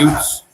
Oops.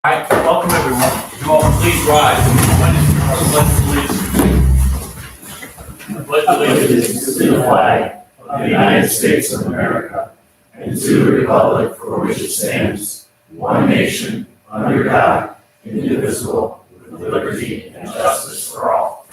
right, welcome everyone. You all please rise. I pledge allegiance to the flag of the United States of America and to the republic for which it stands, one nation, under God, indivisible, with liberty and justice for all.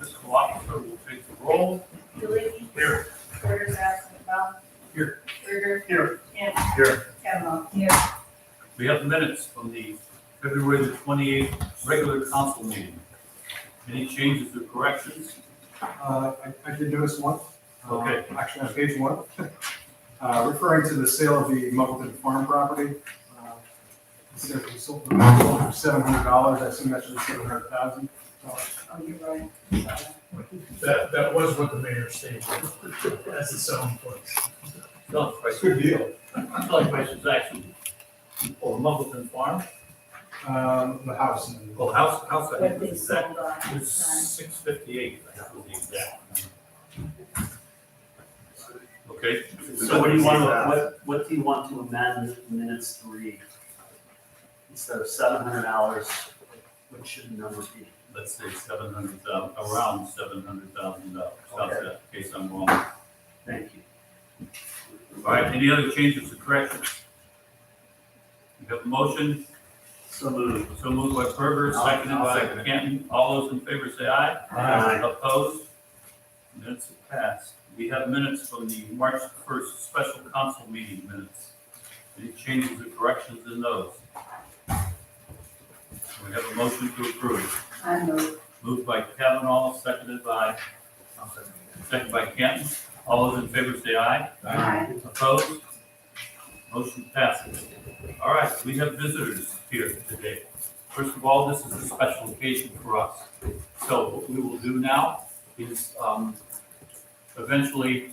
Fiscal officer will take the roll. Julie. Here. Berger's absent. Bell. Here. Berger. Here. Kent. Here. Kavanaugh. Here. We have minutes from the February the 28th regular council meeting. Any changes or corrections? I did notice one. Okay. Actually, on page 1, referring to the sale of the Muggleton Farm property. It says we sold for $700. I assume that should be $700,000. Oh, you're right. That was what the mayor stated as the selling price. No, price. Good deal. Selling price is actually, or Muggleton Farm, The house. well, house, I What think they it's exact. sold on. It's 658, I think was the exact. Okay. So what do you want to amend minutes to read? Instead of $700, what should the number be? Let's say 700,000, around $700,000. How's Okay. that, in case I'm wrong? Thank you. All right, any other changes or corrections? We have a motion, So moved. so moved by Berger, seconded I'll by second it. Canton. All those in favor say aye. Aye. Opposed? Minutes have passed. We have minutes from the March 1st special council meeting minutes. Any changes or corrections in those? We have a motion to approve. I move. Moved by Kavanaugh, seconded by Canton. All those in favor say aye. Aye. Opposed? Motion passes. All right, we have visitors here today. First of all, this is a special occasion for us. So what we will do now is eventually,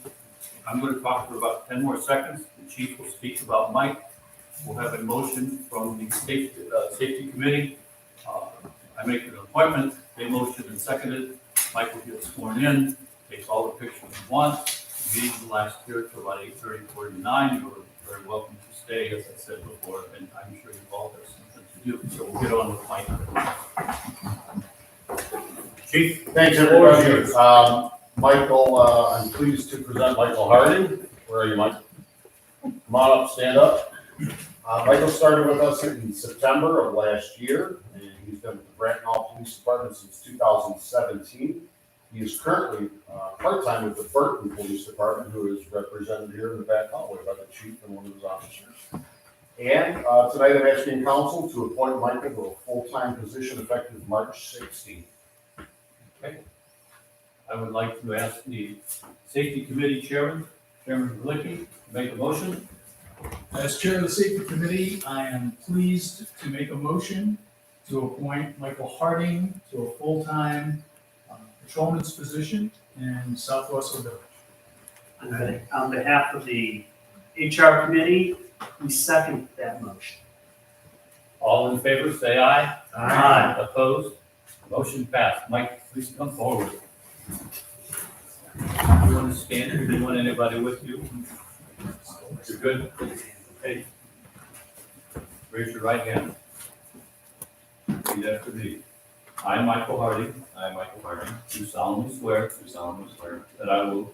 I'm going to talk for about 10 more seconds. The chief will speak about Mike. We'll have a motion from the safety committee. I make an appointment, they motion and seconded. Mike will get sworn in, takes all the pictures he wants. The meeting will last here till about 8:30, 49. You're very welcome to stay, as I said before, and I'm sure you all have something to do. So we'll get on with Mike. Chief? Thanks, everybody. Michael, I'm pleased to present Michael Harding. Where are you, Mike? Come on up, stand up. Michael started with us in September of last year, and he's been with the Bracknell Police Department since 2017. He is currently part-time with the Burton Police Department, who is represented here in the back hallway by the chief and one of his officers. And tonight I'm asking council to appoint Michael to a full-time position effective March 16th. Okay. I would like to ask the safety committee Chairman Glicky, to make a motion. As chair of the safety committee, I am pleased to make a motion to appoint Michael Harding to a full-time patrolman's position in South Russell Village. On behalf of the HR committee, we second that motion. All in favor, say aye. Aye. Opposed? Motion passed. Mike, please come forward. You want to stand? Do you want anybody with you? You're good? Okay. Raise your right hand. Repeat after me. I, Michael Harding. I, Michael Harding, Do solemnly swear do solemnly swear that I will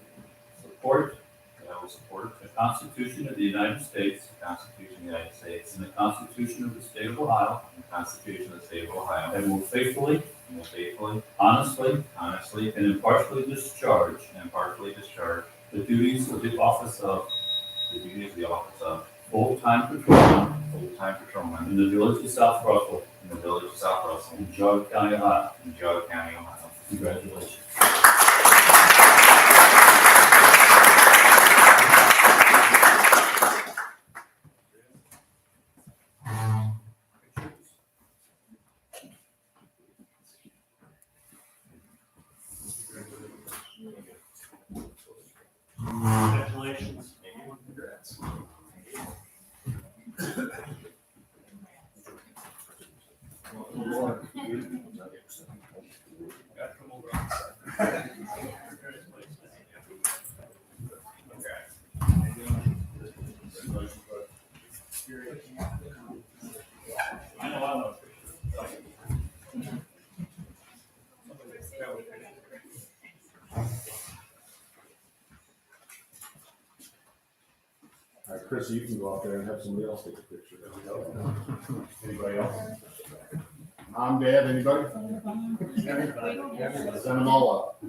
support that I will support the Constitution of the United States the Constitution of the United States and the Constitution of the State of Ohio, and the Constitution of the State of Ohio, and will faithfully, and will faithfully, honestly, honestly, and impartially discharge and impartially discharge the duties of the office of the duties of the office of full-time patrolman full-time patrolman in the village of South Russell, in the village of South Russell, in Geauga County, Ohio. in Geauga County, Ohio. Congratulations. Congratulations. Congrats. Got to come over on the side. there so you can go out there and have somebody else take a picture. Anybody else? Mom, Dad, anybody? Send them all up.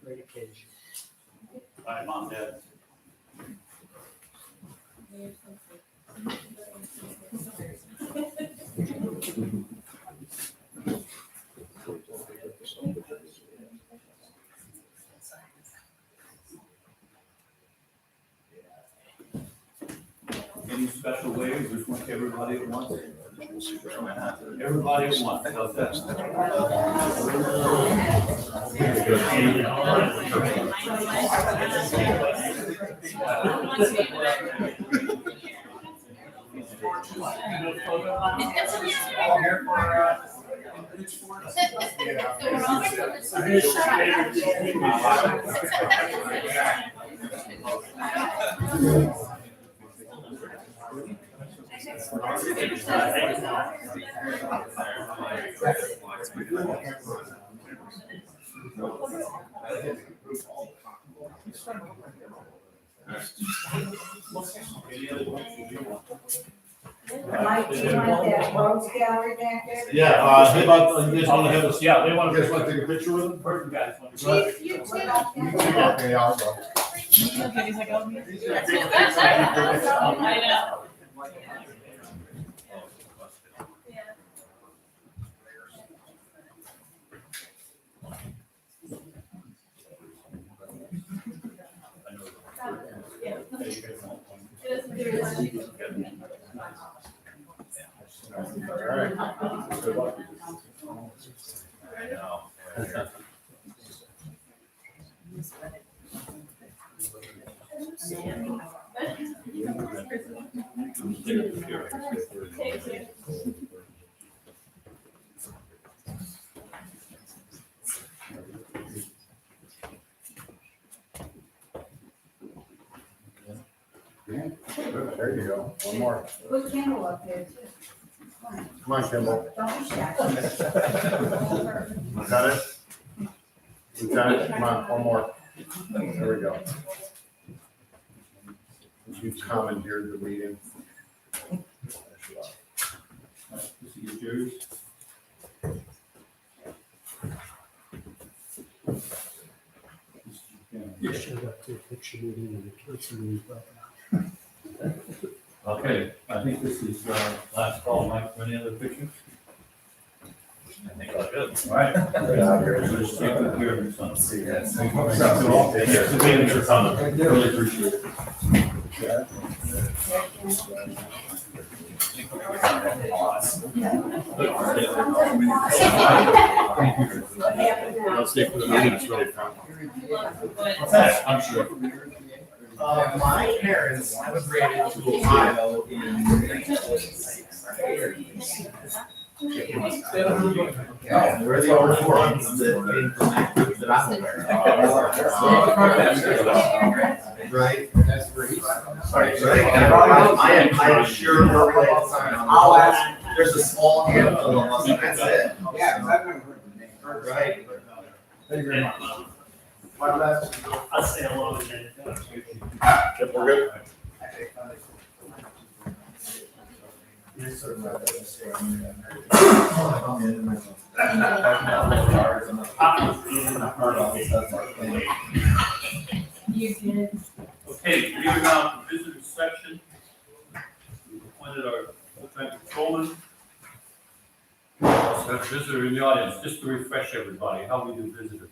Great occasion. Bye, Mom, Dad. Any special ways, just want everybody at once? Everybody at once, how's that? Mike, do you want that rose gallery back there? Yeah, how about, you guys wanna have a, Yeah, they want you guys wanna take a picture with them? Perfect, guys. Chief, you too. Okay, I'll go. Okay, he's like, oh, I know. Good luck. Good, there you go, one more. Put Kendall up there too. Come on, Kimball. Don't be shy. Lieutenant? Lieutenant, come on, one more. There we go. You commandeered the meeting. This is yours. You showed up to a picture meeting and the kids meeting. Okay, I think this is last call, Mike, for any other pictures? I think all good. All right. Just take good care of your son. See you guys. Thanks for being here, Tom. Really appreciate it. I'll stay for the meeting, it's really fun. What's that? I'm sure. My parents immigrated to Ohio in 1906. Yeah, we're the only ones that came from that group that I'm aware of. Right? That's great. Right. I am sure we're related. I'll ask, there's a small handful of us, and that's it. Yeah, I've never heard the name. Right. Thank you very much. My last. I'll say hello again. Yep, we're good. You did. Okay, we are now in the visitor section. We've appointed our full-time patrolman. We also have a visitor in the audience, just to refresh everybody, how we do visitors.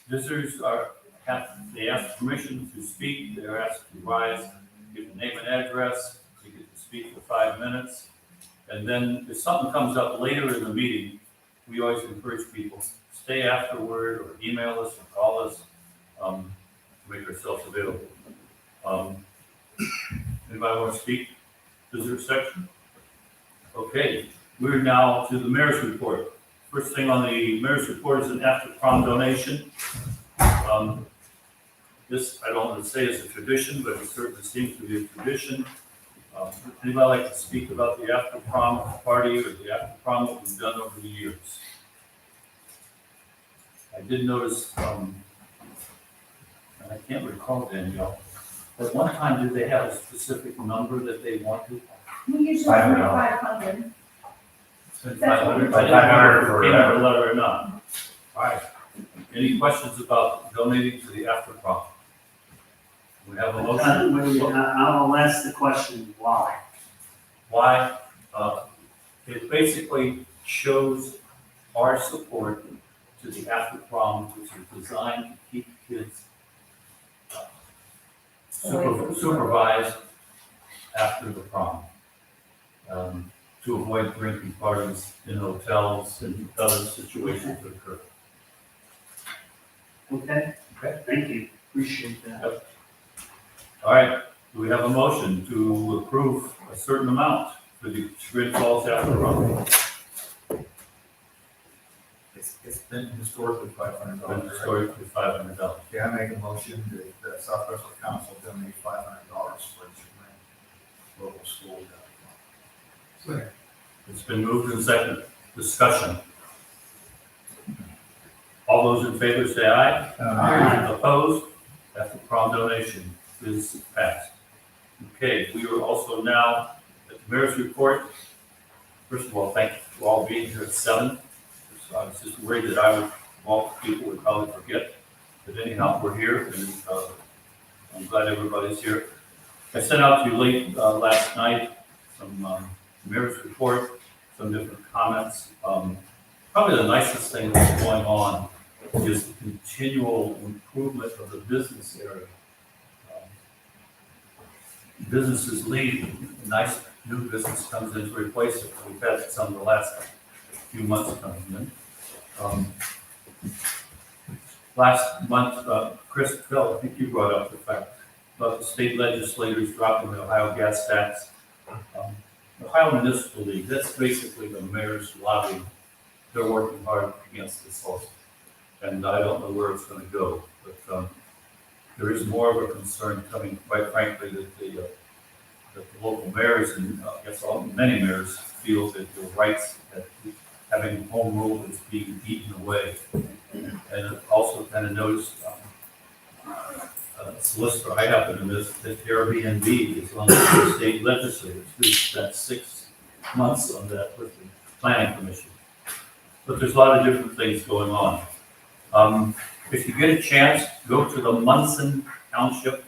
Visitors they ask permission to speak, they're asked to rise, give a name and address, they get to speak for 5 minutes. And then if something comes up later in the meeting, we always encourage people, stay afterward or email us or call us, to make ourselves available. Anybody want to speak? Visitor section? Okay, we're now to the mayor's report. First thing on the mayor's report is an after-prom donation. This, I don't want to say is a tradition, but it certainly seems to be a tradition. Anybody like to speak about the after-prom party or the after-prom that we've done over the years? I did notice, and I can't recall, Danielle, At one time, did they have a specific number that they wanted? We usually do $500. 500. It's been That's what 500. we I didn't know if it for came whatever. with a letter or not. All right. Any questions about donating to the after prom? We have a motion. I'll ask the question, why? Why? It basically shows our support to the after prom, which is designed to keep kids supervised after the prom. To avoid drinking parties in hotels and other situations that occur. Okay? Okay. Thank you, appreciate that. All right, do we have a motion to approve a certain amount for the Grid Falls after prom? It's been historically $500. Historically $500. Okay, I make a motion that the Southwest Council donate $500 for the local school. It's been moved and seconded. Discussion. All those in favor say aye. Opposed? After prom donation is passed. Okay, we are also now at the mayor's report. First of all, thank you for all being here at 7. I was just worried that people would probably forget. But anyhow, we're here and I'm glad everybody's here. I sent out to you late last night some mayor's report, some different comments. Probably the nicest thing that's going on is the continual improvement of the business area. Businesses leave, nice new business comes in to replace it. We've had some of the last few months coming in. Last month, Chris, Phil, I think you brought up the fact about the state legislators dropping the Ohio gas tax. Ohio Municipal League, that's basically the mayor's lobby. They're working hard against this also. And I don't know where it's going to go, but there is more of a concern coming, quite frankly, that the local mayors and I guess many mayors feel that the rights that having home rule is being eaten away. And also kind of noticed solicitor I happen to miss that Airbnb is on the state legislators. We spent 6 months on that with the planning commission. But there's a lot of different things going on. If you get a chance, go to the Munson Township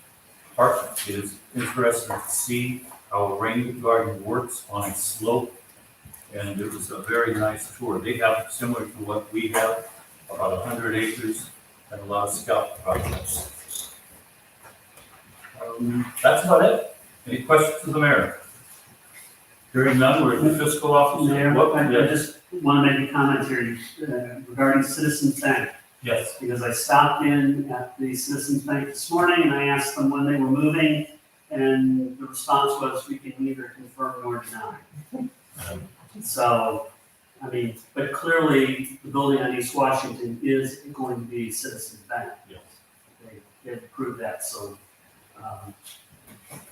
Park. It is interesting to see how a rain garden works on a slope. And it was a very nice tour. They have similar to what we have, about 100 acres and a lot of scout projects. That's about it. Any questions of the mayor? Hearing none, we're at the fiscal officer. Mayor, What? I Yes. just want to make a comment here regarding Citizens Bank. Yes. Because I stopped in at the Citizens Bank this morning and I asked them when they were moving, and the response was, we can neither confirm nor deny. So, I mean, but clearly, the building on East Washington is going to be Citizens Bank. Yes. They've approved that, so.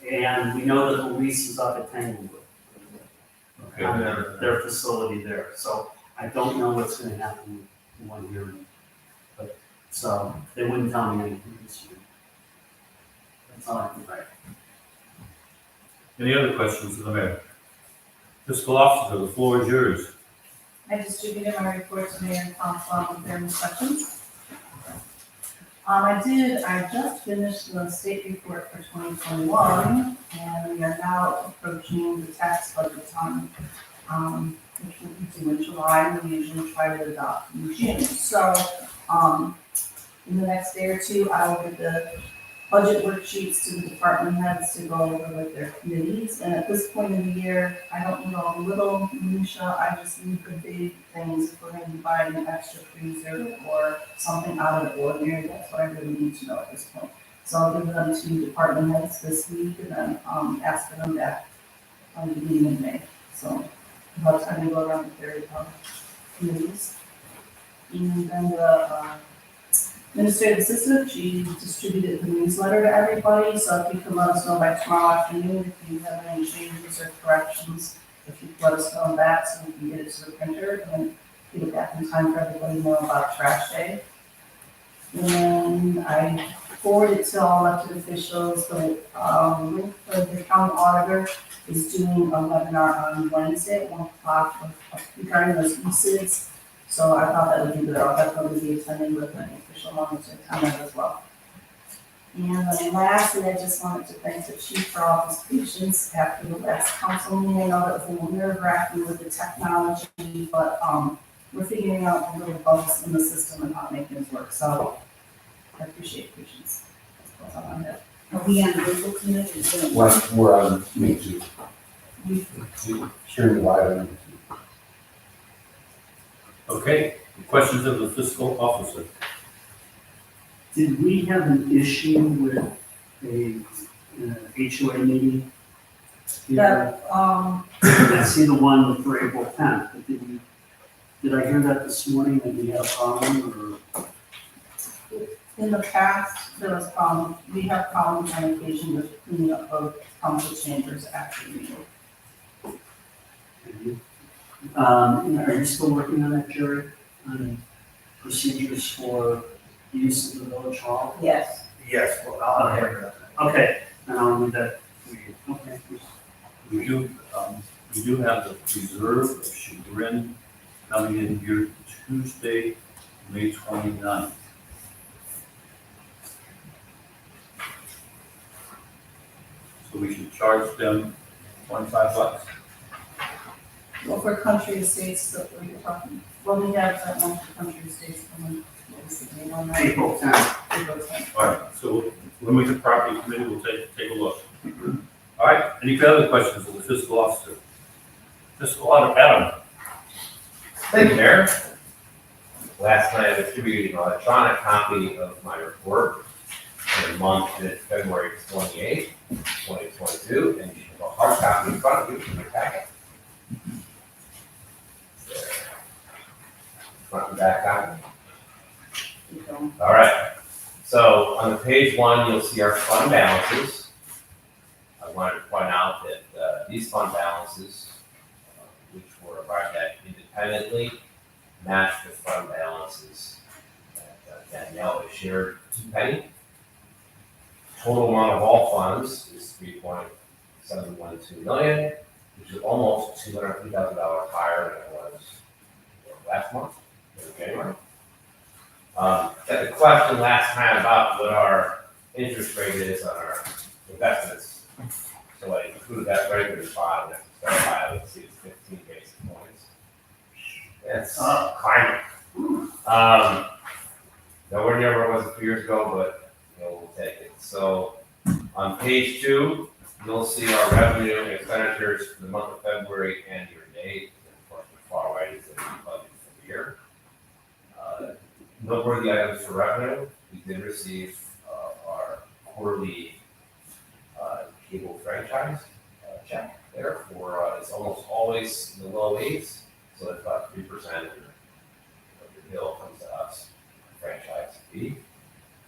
And we know that the lease is up at Tanglewood Okay. on their facility there. So I don't know what's gonna happen in 1 year. But, so they wouldn't tell me anything this year. That's all I can write. Any other questions of the mayor? Fiscal officer, the floor is yours. I distributed my report to Mayor and Council with their questions. I just finished the state report for 2021, and we are now approaching the tax budget time, which will be due in July. We usually try to adopt in June. So, in the next day or two, I will get the budget worksheets to the department heads to go over with their committees. And at this point in the year, I don't need all the little minutia, I just need the big things. If we're going to be buying an extra freezer or something out of the ordinary, that's what I really need to know at this point. So I'll give them to department heads this week and then ask for them back on the meeting in May. So I'll have time to go around with their committees. And then the administrative assistant, she distributed the newsletter to everybody, so if you can let us know by tomorrow afternoon if you have any changes or corrections, if you could let us know that so we can get it to the printer and get it back in time for everybody to know about trash day. And I forward it to all elected officials, the county auditor is doing a webinar on Wednesday at 1 o'clock regarding those uses. So I thought that would be good. I'll definitely be attending with an official knowledge and comment as well. And then lastly, I just wanted to thank the chief for all his patience after the last council meeting. I know that was a little nerve-wracking with the technology, but we're figuring out the little bugs in the system and how to make things work. So I appreciate patience. That's all I have. Are we on Google Connect or Zoom? We're on YouTube. Sharing live on YouTube. Okay, questions of the fiscal officer? Did we have an issue with a HOA meeting? That, I see the one for April 10th, but did I hear that this morning that we had a problem or? in the past, there was problems, we have problems on occasion with cleaning up of council chambers after meeting. Are you still working on that, Jerry? On procedures for use of the village hall? Yes. Yes, well, I'll handle that. Okay, and I'll leave that for you. Okay. We do have the reserve of chagrin coming in here Tuesday, May 29th. So we should charge them $25. Well, for country estates, that we're talking, well, we have that one for country estates coming, what was the name on that? April 10th. April 10th. All right, so when we get property committee, we'll take a look. All right, any other questions of the fiscal officer? Fiscal auditor, Adam. Thank you, Mayor. Last night I distributed an electronic copy of my report for the month ended February 28th, 2022, and you have a hard copy in front of you in your packet. There. Front and back copy. Keep going. All right. So on the page one, you'll see our fund balances. I wanted to point out that these fund balances, which were arrived at independently, match the fund balances that Danielle has shared to Penny. Total amount of all funds is $3.712 million, which is almost $250,000 higher than it was last month, in January. Got the question last time about what our interest rate is on our investments. So I included that right at the bottom, next to the file, let's see, it's 15 basis points. It's climbing. Nowhere near where it was a few years ago, but we'll take it. So on page 2, you'll see our revenue and expenditures for the month of February and year to date. And of course, the far right is the budget for the year. Noteworthy items for revenue, we did receive our quarterly cable franchise check there for, it's almost always in the low 8s, so it's about 3% of your bill comes to us, franchise fee.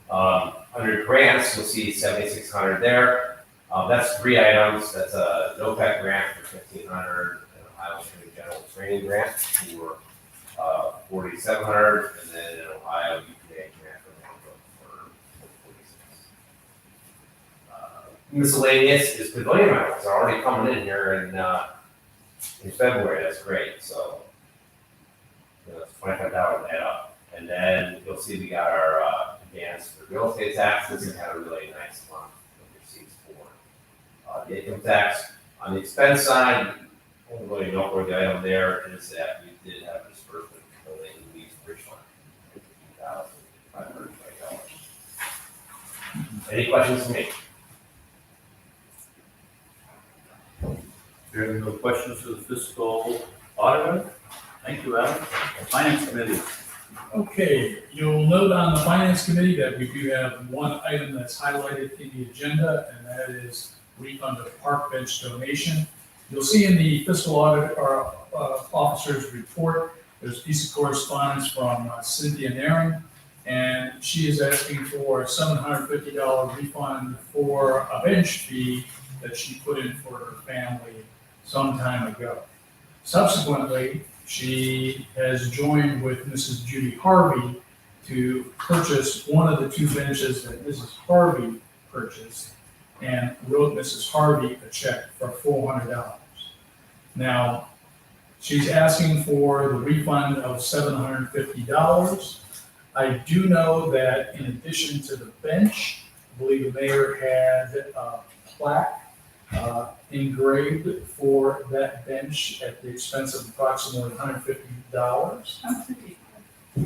Under grants, you'll see 7,600 there. That's 3 items. That's a NOPEC grant for 1,500, an Ohio Attorney General training grant for 4,700, and then an Ohio UPA grant for 46. Miscellaneous is pavilion rentals. They're already coming in here in February. That's great. So it's $25 add up. And then you'll see we got our advance for real estate taxes and had a really nice month of receipts for the income tax. On the expense side, only really noteworthy item there is that we did have a disbursement for the lease bridge fund, $15,520. Any questions for me? There are no questions for the fiscal auditor. Thank you, Adam. Finance committee. Okay, you'll note on the finance committee that we do have one item that's highlighted in the agenda, and that is refund of park bench donation. You'll see in the fiscal audit, our officer's report, there's a piece of correspondence from Cynthia Naring, and she is asking for a $750 refund for a bench fee that she put in for her family some time ago. Subsequently, she has joined with Mrs. Judy Harvey to purchase one of the two benches that Mrs. Harvey purchased and wrote Mrs. Harvey a check for $400. Now, she's asking for the refund of $750. I do know that in addition to the bench, I believe the mayor had a plaque engraved for that bench at the expense of approximately $150.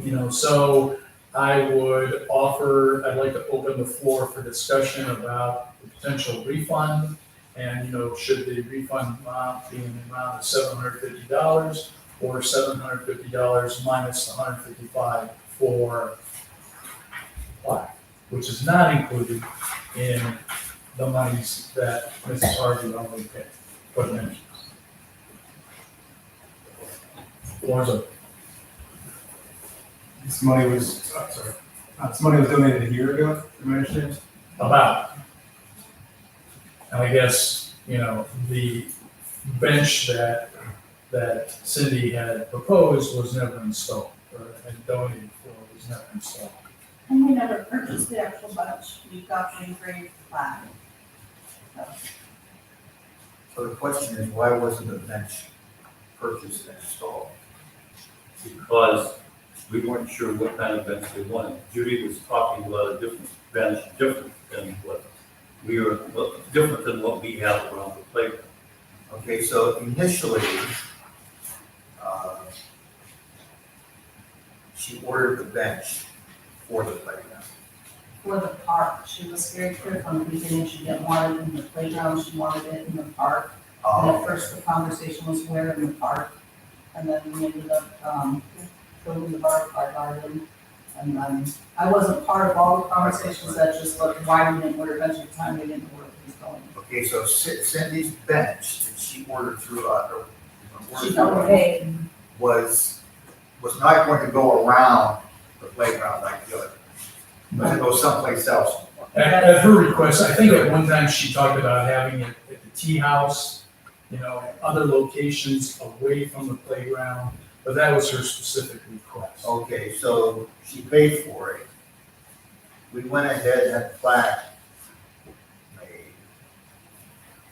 You know, so I would offer, I'd like to open the floor for discussion about the potential refund. And, you know, should the refund amount be in the amount of $750 or $750 minus the $155 for plaque, which is not included in the monies that Mrs. Harvey already paid for the benches. Floor's open. This money was, this money was donated a year ago, am I understanding? About. And I guess, you know, the bench that Cindy had proposed was never installed, or had donated for, was never installed. And we never purchased the actual bench, we got the engraved plaque. So the question is, why wasn't the bench purchased and installed? Because we weren't sure what kind of bench they wanted. Judy was talking about a different bench, different than what we have around the playground. Okay, so initially, she ordered the bench for the playground. For the park, she was very clear from the beginning, she didn't want it in the playground, she wanted it in the park. And at first, the conversation was where in the park, and then we ended up, building the butterfly garden. And then, I wasn't part of all the conversations, that just looked, why we didn't order a bench at the time, we didn't know where it was going. Okay, so Cindy's bench that she ordered through, She felt okay. was not going to go around the playground like the other. But to go someplace else. At her request, I think at one time she talked about having it at the tea house, you know, other locations away from the playground, but that was her specific request. Okay, so she paid for it. We went ahead and had the plaque made.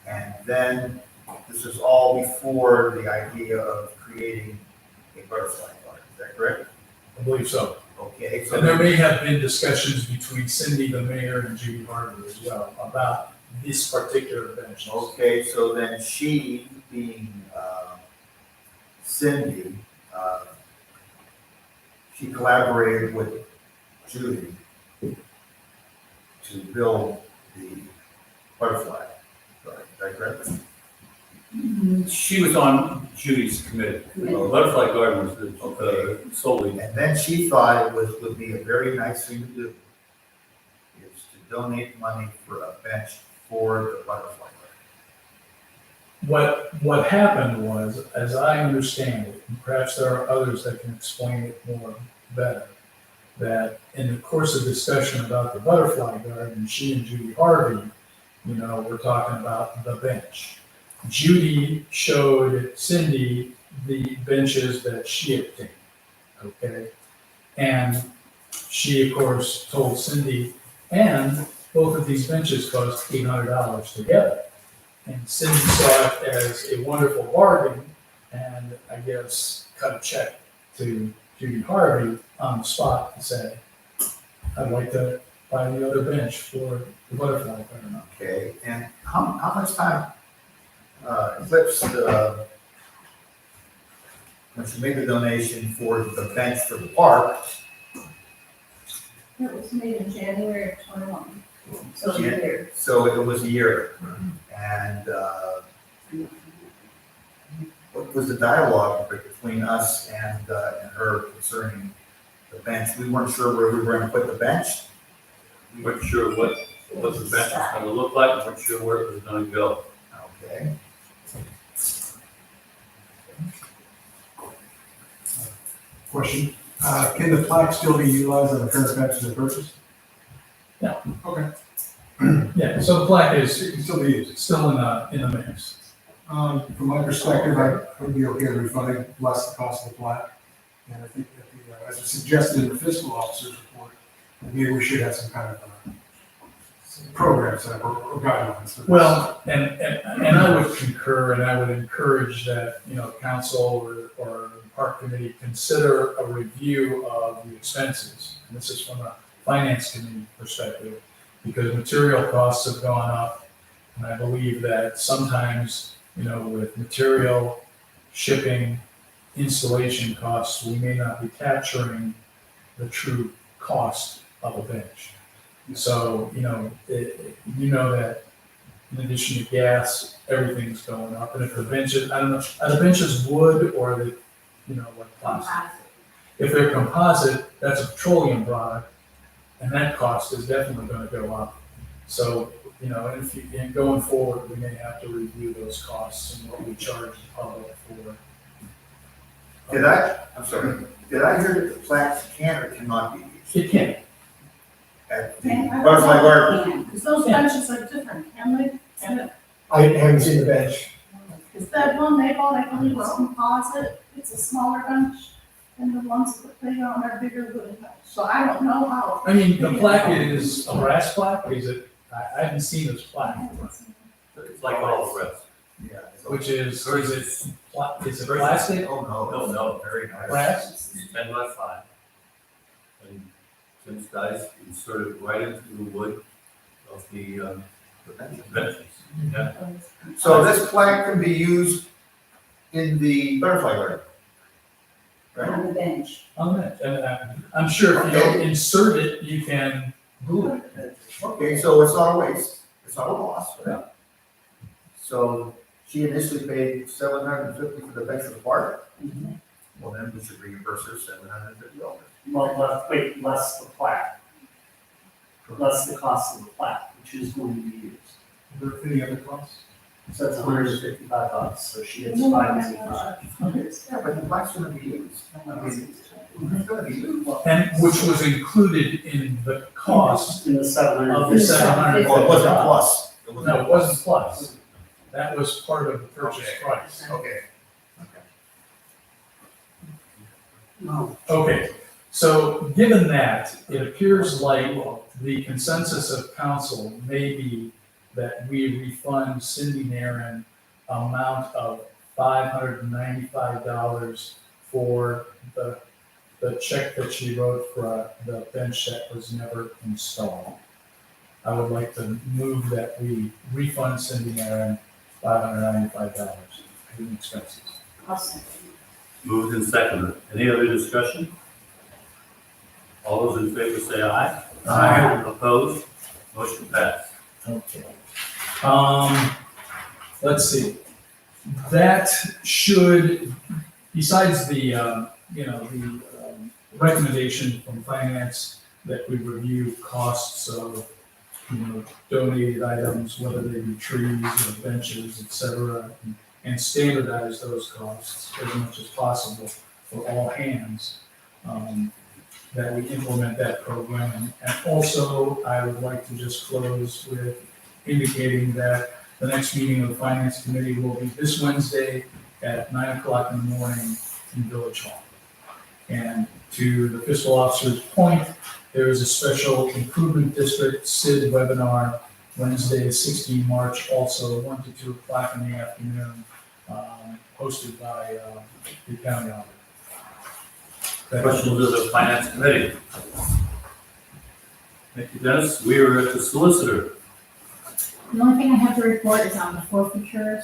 And then, this is all before the idea of creating a butterfly garden, is that correct? I believe so. Okay, so And there may have been discussions between Cindy, the mayor, and Judy Harvey as well about this particular bench. okay, so then she, being Cindy, she collaborated with Judy to build the butterfly garden, is that correct? She was on Judy's committee. Butterfly Garden was solely. And then she thought it would be a very nice thing to do, is to donate money for a bench for the butterfly garden. What happened was, as I understand it, and perhaps there are others that can explain it more better, that in the course of discussion about the butterfly garden, she and Judy Harvey, you know, were talking about the bench. Judy showed Cindy the benches that she obtained, okay? And she, of course, told Cindy, and both of these benches cost $800 together. And Cindy saw it as a wonderful bargain, and I guess cut a check to Judy Harvey on the spot to say, I'd like to buy the other bench for the butterfly garden. Okay, and how much time eclipsed when she made the donation for the bench for the park? It was made in January of 21, so a year. So it was a year. And what was the dialogue between us and her concerning the bench? We weren't sure where we were going to put the bench. We weren't sure what the bench was going to look like, we weren't sure where it was going to go. Okay. Question, can the plaque still be utilized on the current benches and purchase? Yeah. Okay, Yeah, so the plaque is it can still be used. still in the mix. From my perspective, I would be okay with refunding less the cost of the plaque. And I think that as suggested in the fiscal officer's report, maybe we should have some kind of some program set up or guidelines. for this. Well, and I would concur, and I would encourage that, council or park committee consider a review of the expenses. And this is from a finance committee perspective, because material costs have gone up. And I believe that sometimes, with material, shipping, installation costs, we may not be capturing the true cost of a bench. So, that in addition to gas, everything's going up. And if the benches, I don't know, are the benches wood or are they, like plastic? If they're composite, that's a petroleum product, and that cost is definitely gonna go up. So, and going forward, we may have to review those costs and what we charge the public for. I'm sorry, did I hear that the plaques can or cannot be used It can. at the I don't butterfly know. garden? Because those benches are different, can they? And I haven't seen the bench. is that one they bought, I believe, was composite, it's a smaller bench, and the ones that they on are bigger than that. So I don't know how. I mean, the plaque is a brass plaque, or is it, I haven't seen this plaque, It's like all the rest. Yeah. which is it plastic, Oh, no. No, very nice. brass? It's 10x5. And Tim's guys inserted right into the wood of the benches. Yeah. So this plaque can be used in the butterfly garden? Right? On the bench. On that, and I'm sure if you don't insert it, you can glue it. Okay, so it's not a waste, it's not a loss, Yeah. right? So she initially paid $750 for the bench of the park? Well, then we should reimburse her $750. Well, wait, less the plaque. Less the cost of the plaque, which is going to be used. Are there any other costs? So that's $155, so she gets $585. Yeah, but the plaque's gonna be used. I mean, it's gonna be used. And which was included in the cost In the of the $750. $700. Well, it wasn't plus. No, it wasn't plus. That was part of the purchase price. Okay. No. Okay, so given that, it appears like the consensus of council may be that we refund Cindy Naren amount of $595 for the check that she wrote for the bench that was never installed. I would like to move that we refund Cindy Naren $595 in expenses. I'll second. Moved and seconded. Any other discussion? All those in favor say aye. Aye. Opposed? Motion passed. Okay. Let's see. That should, besides the, recommendation from finance that we review costs of, donated items, whether they be trees or benches, et cetera, and standardize those costs as much as possible for all hands, that we implement that program. And also, I would like to just close with indicating that the next meeting of the Finance Committee will be this Wednesday at 9:00 in the morning in Village Hall. And to the fiscal officer's point, there is a special improvement district SID webinar Wednesday, 16 March, also 1 to 2 o'clock in the afternoon, hosted by the county auditor. Questions of the Finance Committee? Thank you, Dennis. We are at the solicitor. The only thing I have to report is on the forfeiture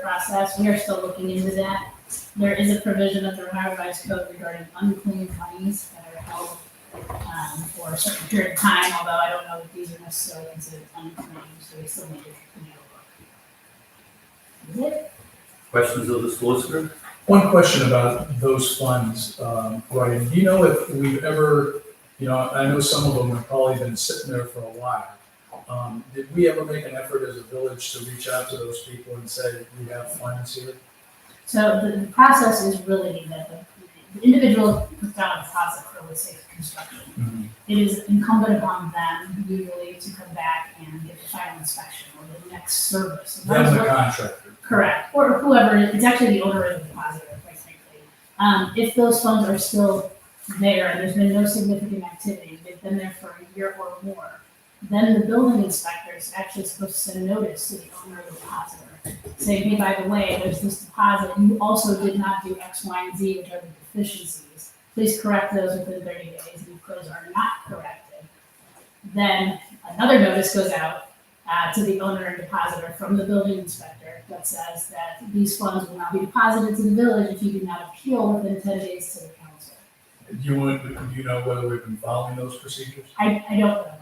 process. We are still looking into that. There is a provision of the Ohio Revised Code regarding unclaimed monies that are held for a certain period of time, although I don't know that these are necessarily considered unclaimed, so we still need to continue to look. Is it? Questions of the solicitor? One question about those funds, Brian. Do you know if we've ever, I know some of them have probably been sitting there for a while. Did we ever make an effort as a village to reach out to those people and say, we have funds here? So the process is really that the individual puts down a deposit for, let's say, construction. It is incumbent upon them usually to come back and get the final inspection or the next service. And Them, that's the what- contractor. Correct, or whoever, it's actually the owner of the depositor, quite frankly. If those funds are still there and there's been no significant activity, they've been there for a year or more, then the building inspector is actually supposed to send notice to the owner of the depositor, saying, hey, by the way, there's this deposit, you also did not do X, Y, and Z, which are the deficiencies. Please correct those within 30 days, and if those are not corrected, then another notice goes out to the owner and depositor from the building inspector that says that these funds will not be deposited to the village if you do not appeal within 10 days to the council. Do you know whether we've been following those procedures? I don't know.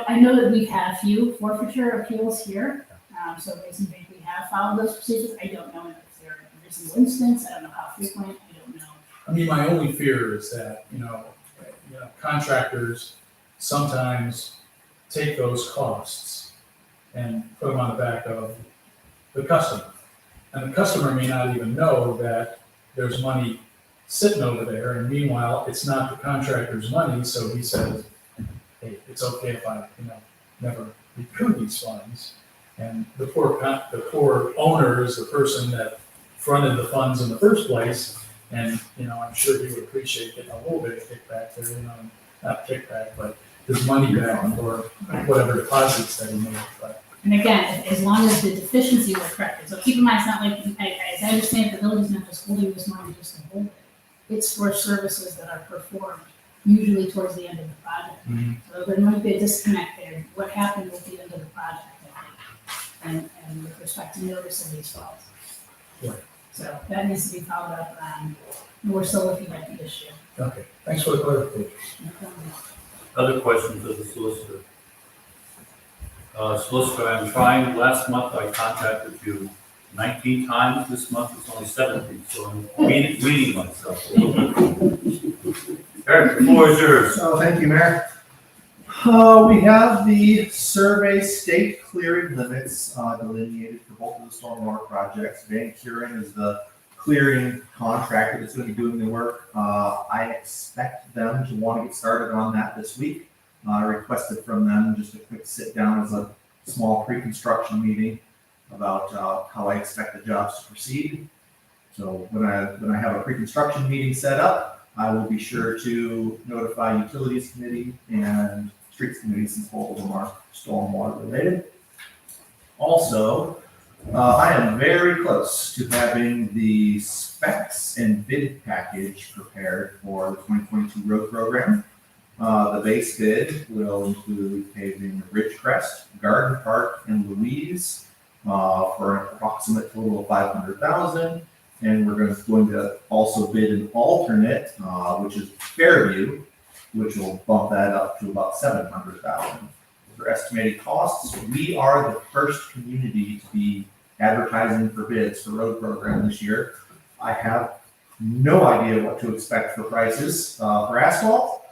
I know that we've had a few forfeiture appeals here, so it makes me think we have followed those procedures. I don't know if they're every single instance, I don't know how frequent, I don't know. I mean, my only fear is that, contractors sometimes take those costs and put them on the back of the customer. And the customer may not even know that there's money sitting over there, and meanwhile, it's not the contractor's money, so he says, hey, it's okay if I, never recoup these funds. And the poor owner is the person that fronted the funds in the first place, and, I'm sure he would appreciate getting a little bit of kickback there, not kickback, but his money back for whatever deposits that he made, but. And again, as long as the deficiencies are corrected, so keep in mind, it's not like, as I understand, the village is not just holding this money just to hold it. It's for services that are performed, usually towards the end of the project. Mm-hmm. So there might be a disconnect there, what happened at the end of the project, I think, and with respect to notice of these funds. Right. So that needs to be followed up, and we're still looking at the issue. Okay, thanks for the clarification. Other questions of the solicitor? Solicitor, I'm trying, last month I contacted you 19 times, this month it's only 17, so I'm weeding myself. Eric, the floor is yours. Thank you, Mayor. We have the survey state clearing limits delineated for both of the stormwater projects. Van Kuren is the clearing contractor that's going to be doing the work. I expect them to want to get started on that this week. I requested from them just a quick sit down as a small pre-construction meeting about how I expect the jobs to proceed. So when I have a pre-construction meeting set up, I will be sure to notify Utilities Committee and Streets Committee, since both of them are stormwater related. Also, I am very close to having the specs and bid package prepared for the 2022 road program. The base bid will include paving Ridgecrest, Garden Park, and Louise for an approximate total of $500,000. And we're going to also bid an alternate, which is Fairview, which will bump that up to about $700,000. For estimated costs, we are the first community to be advertising for bids for road program this year. I have no idea what to expect for prices for asphalt.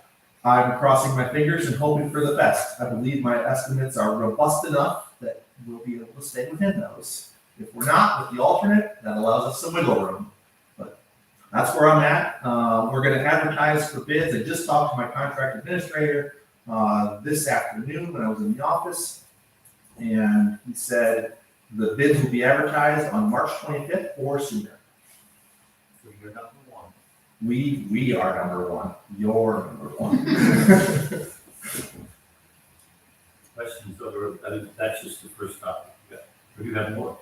I'm crossing my fingers and hoping for the best. I believe my estimates are robust enough that we'll be able to stay within those. If we're not, with the alternate, that allows us some wiggle room. But that's where I'm at. We're going to advertise for bids. I just talked to my contract administrator this afternoon when I was in the office, and he said the bids will be advertised on March 25th or sooner. So you're number one. We are number one. You're number one. Questions over, that's just the first topic. Yeah. Do you have more?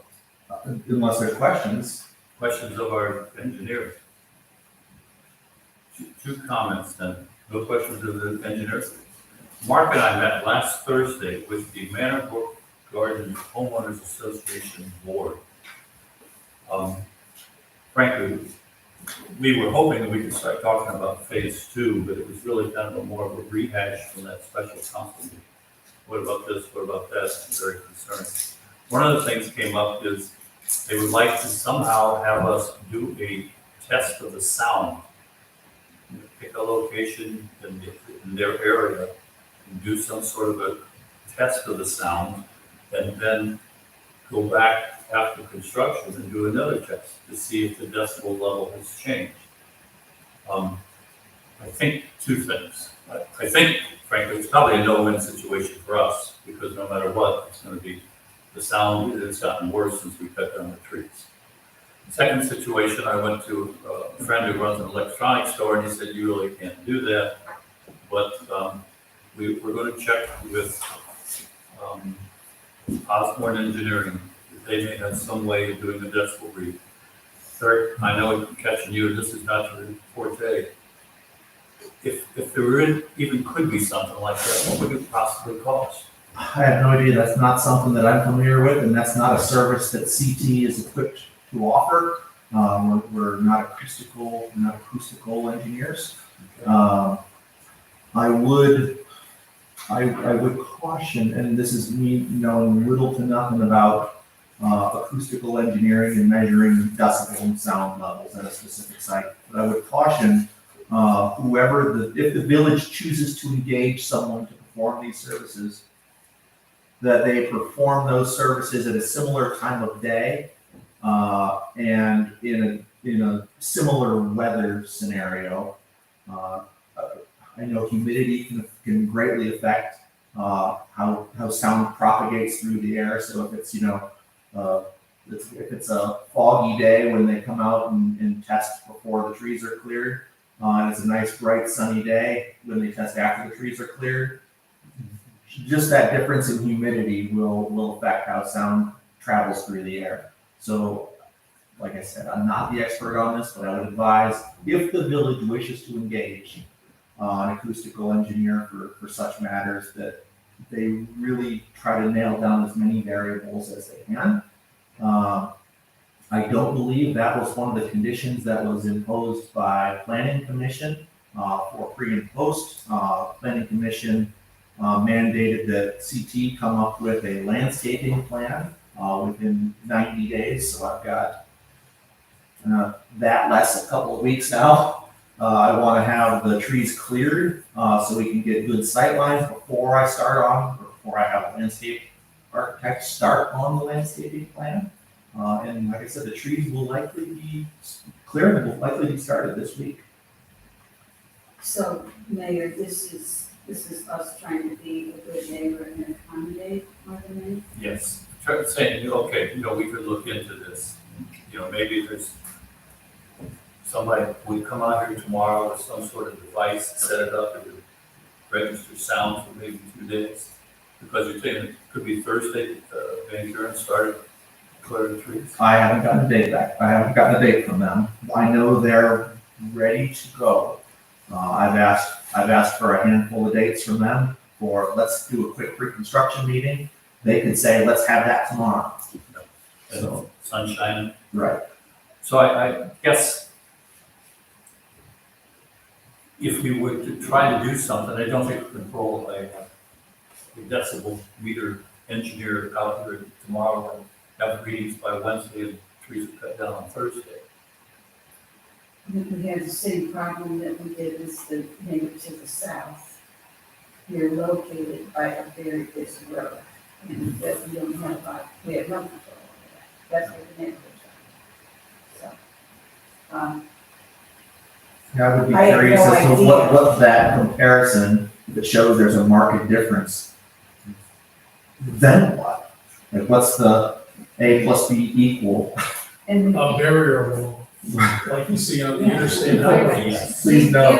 Unless there's questions. Questions of our engineer? Two comments then. No questions of the engineer? Mark and I met last Thursday with the Manor Brook Gardens Homeowners Association Board. Frankly, we were hoping that we could start talking about phase two, but it was really kind of more of a rehash from that special council meeting. What about this? What about that? I'm very concerned. One of the things that came up is they would like to somehow have us do a test of the sound. Pick a location in their area and do some sort of a test of the sound, and then go back after construction and do another test to see if the decibel level has changed. I think two things. I think, frankly, it's probably a no-win situation for us, because no matter what, it's going to be, the sound has gotten worse since we cut down the trees. Second situation, I went to a friend who runs an electronics store, and he said, you really can't do that. But we're going to check with Osborne Engineering. They may have some way of doing a decibel read. Third, I know I'm catching you, this is not your forte. If there even could be something like that, what would it possibly cost? I have no idea. That's not something that I'm familiar with, and that's not a service that CT is equipped to offer. We're not acoustical engineers. I would caution, and this is me knowing little to nothing about acoustical engineering and measuring decibel and sound levels at a specific site. But I would caution if the village chooses to engage someone to perform these services, that they perform those services at a similar time of day and in a similar weather scenario. I know humidity can greatly affect how sound propagates through the air. So if it's if it's a foggy day when they come out and test before the trees are cleared, and it's a nice bright sunny day when they test after the trees are cleared, just that difference in humidity will affect how sound travels through the air. So, like I said, I'm not the expert on this, but I would advise if the village wishes to engage an acoustical engineer for such matters, that they really try to nail down as many variables as they can. I don't believe that was one of the conditions that was imposed by Planning Commission for pre and post. Planning Commission mandated that CT come up with a landscaping plan within 90 days. So I've got that less a couple of weeks now. I want to have the trees cleared so we can get good sight lines before I have a landscape architect start on the landscaping plan. And like I said, the trees will likely be cleared and will likely be started this week. So, Mayor, this is us trying to be a good neighbor and accommodate more than anything? Yes, saying, okay, we could look into this. Maybe there's somebody would come out here tomorrow with some sort of device, set it up, and register sound for maybe 2 days. Because you're saying it could be Thursday that Van Buren started clearing the trees. I haven't gotten a date back. I haven't gotten a date from them. I know they're ready to go. I've asked for a handful of dates from them for let's do a quick pre-construction meeting. They could say, let's have that tomorrow. So sunshine. Right. So I guess if we were to try to do something, I don't think we can roll a decibel meter engineer out here tomorrow and have readings by Wednesday and trees are cut down on Thursday. I think we have the same problem that we did with the neighbor to the south. We're located by a very busy road, and that we don't have we have no control over that. That's what the neighborhoods are. So, I would be I have curious no as to idea. what that comparison that shows there's a market difference. Then what? Like what's the A plus B equal? and A barrier wall, like you see on the interstate highway. Please no.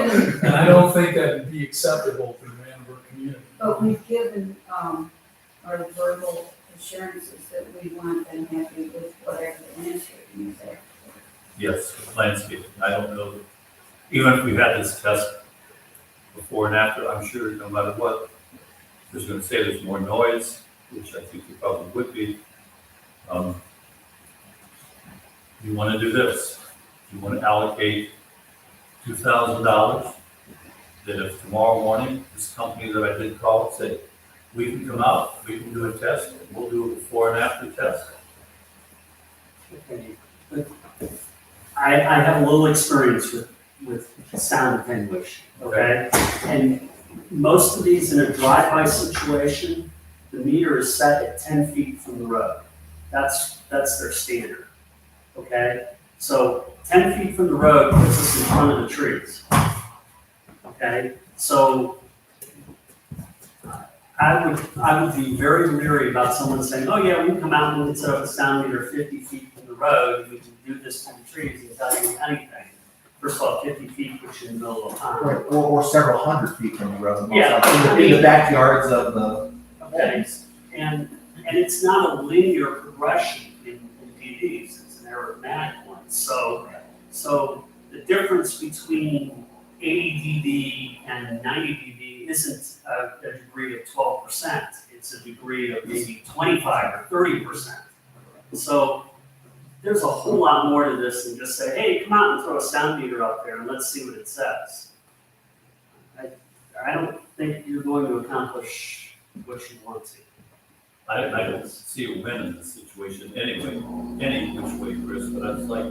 And I don't think that would be acceptable to the Vanderbilt community. But we've given, our verbal assurances that we want them happy with whatever the landscaping is there. Yes, landscape. I don't know. Even if we had this test before and after, I'm sure no matter what, there's going to say there's more noise, which I think there probably would be. You want to do this. You want to allocate $2,000. That if tomorrow morning, this company that I did call and say, we can come out, we can do a test, and we'll do a before and after test. I have a little experience with sound attenuation, okay? And most of these in a drive-by situation, the meter is set at 10 feet from the road. That's their standard, okay? So 10 feet from the road puts us in front of the trees, okay? So I would be very leery about someone saying, oh yeah, we can come out and set up a sound meter 50 feet from the road, we can do this to the trees and tell you anything. First of all, 50 feet, which is in the middle of a pond. Right, or several hundred feet from the road. most Yeah, likely, in the backyards of the. Okay, and it's not a linear progression in DDs, it's an arithmetic one. So the difference between 80 dB and 90 dB isn't a degree of 12%, it's a degree of maybe 25 or 30%. So there's a whole lot more to this than just say, hey, come out and throw a sound meter out there and let's see what it says. I don't think you're going to accomplish what you want to. I don't see a win in this situation anyway, any which way, Chris, but I was like,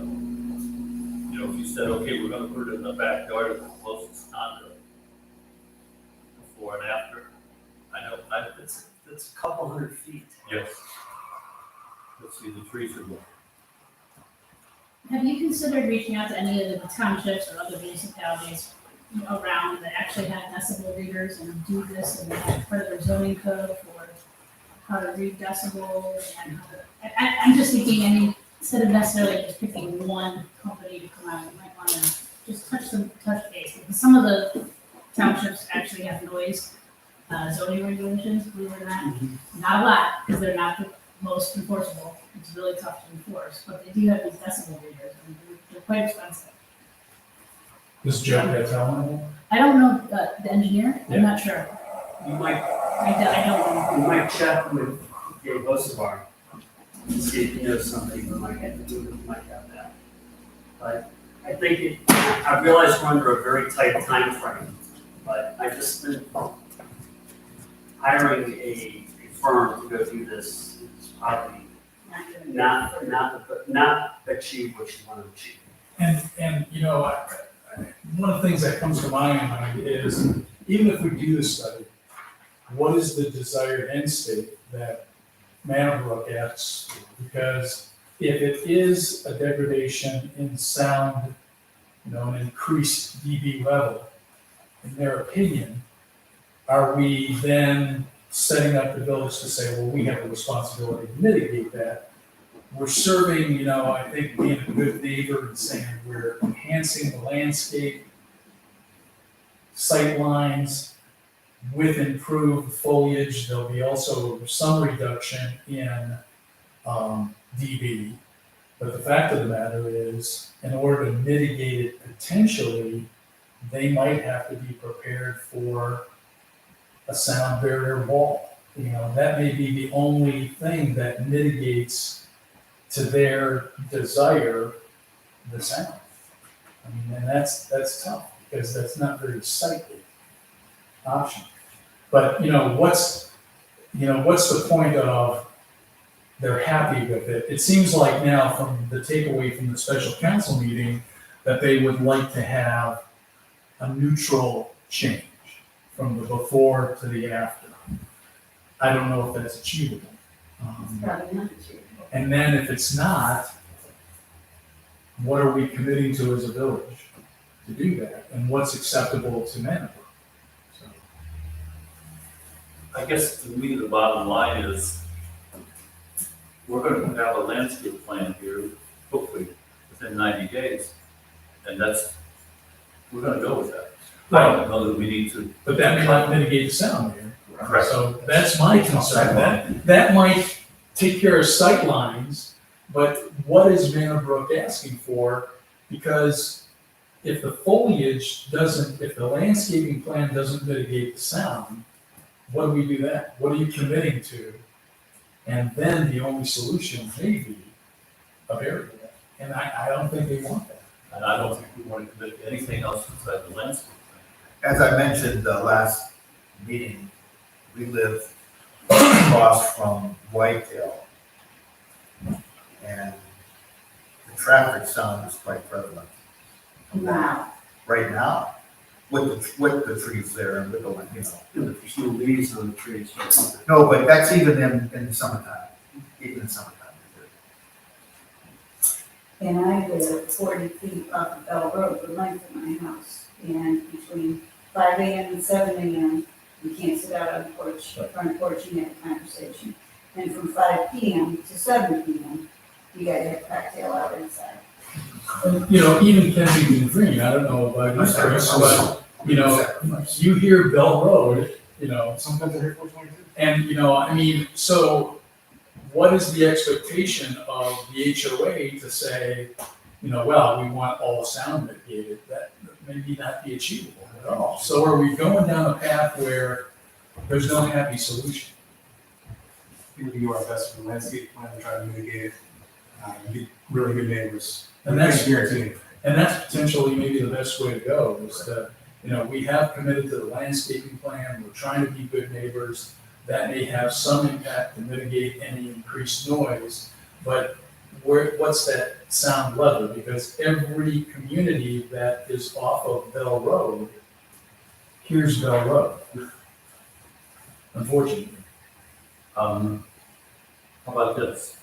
if you said, okay, we're gonna put it in the backyard of the closest condo, before and after, It's a couple hundred feet. yes. Let's see, the trees are. Have you considered reaching out to any of the townships or other municipalities around that actually have decibel readers and do this and have part of their zoning code for how to read decibels and how to, I'm just thinking, instead of necessarily just picking one company to come out, you might want to just touch base, because some of the townships actually have noise zoning regulations, believe it or not. Not a lot, because they're not the most enforceable. It's really tough to enforce, but they do have these decibel readers, and they're quite expensive. This Joe Gattell. I don't know the engineer. I'm not sure. You might, I don't know. you might check with Dave Osabar to see if he knows somebody who might have that. But I think I realize we're under a very tight time frame, but I just been hiring a firm to go do this is probably not achieve what you want to achieve. And one of the things that comes to my mind is, even if we do the study, what is the desired end state that Manabrook asks for? Because if it is a degradation in sound, an increased dB level, in their opinion, are we then setting up the village to say, well, we have a responsibility to mitigate that? We're serving, I think being a good neighbor and saying we're enhancing the landscape, sight lines with improved foliage. There'll be also some reduction in dB. But the fact of the matter is, in order to mitigate it potentially, they might have to be prepared for a sound barrier wall. That may be the only thing that mitigates to their desire the sound. And that's tough, because that's not very sightly option. But what's the point of they're happy with it? It seems like now, from the takeaway from the special council meeting, that they would like to have a neutral change from the before to the after. I don't know if that's achievable. It's probably not achievable. And then if it's not, what are we committing to as a village to do that? And what's acceptable to Manabrook? So, I guess to me, the bottom line is, we're gonna have a landscape plan here, hopefully, within 90 days. And we're gonna go with that. I don't know that we need to. but that may not mitigate the sound there. Correct. So that's my concern. That might take care of sight lines, but what is Manabrook asking for? Because if the if the landscaping plan doesn't mitigate the sound, what do we do then? What are you committing to? And then the only solution may be a barrier. And I don't think they want that. And I don't think we want to commit to anything else inside the landscape. As I mentioned the last meeting, we live across from Whitetail. And the traffic sound is quite prevalent. Wow. Right now, with the trees there and with the, There's no leaves on the trees. No, but that's even in the summertime, even in summertime. And I live 40 feet off of Bell Road, the length of my house. And between 5 a.m. and 7 a.m., you can't sit out on the porch, front porch, and have a conversation. And from 5 p.m. to 7 p.m., you gotta have cocktail out inside. And, even Kensington Green, I don't know about your experience, but, you hear Bell Road, Sometimes I hear 422. and, so what is the expectation of the HOA to say, well, we want all sound mitigated? That maybe not be achievable at all. So are we going down a path where there's no happy solution? We can do our best for the landscape plan to try to mitigate it, and be really good neighbors. And that's- guaranteed. And that's potentially maybe the best way to go, is to, we have committed to the landscaping plan, we're trying to be good neighbors. That may have some impact to mitigate any increased noise, but what's that sound level? Because every community that is off of Bell Road hears Bell Road, unfortunately. How about this?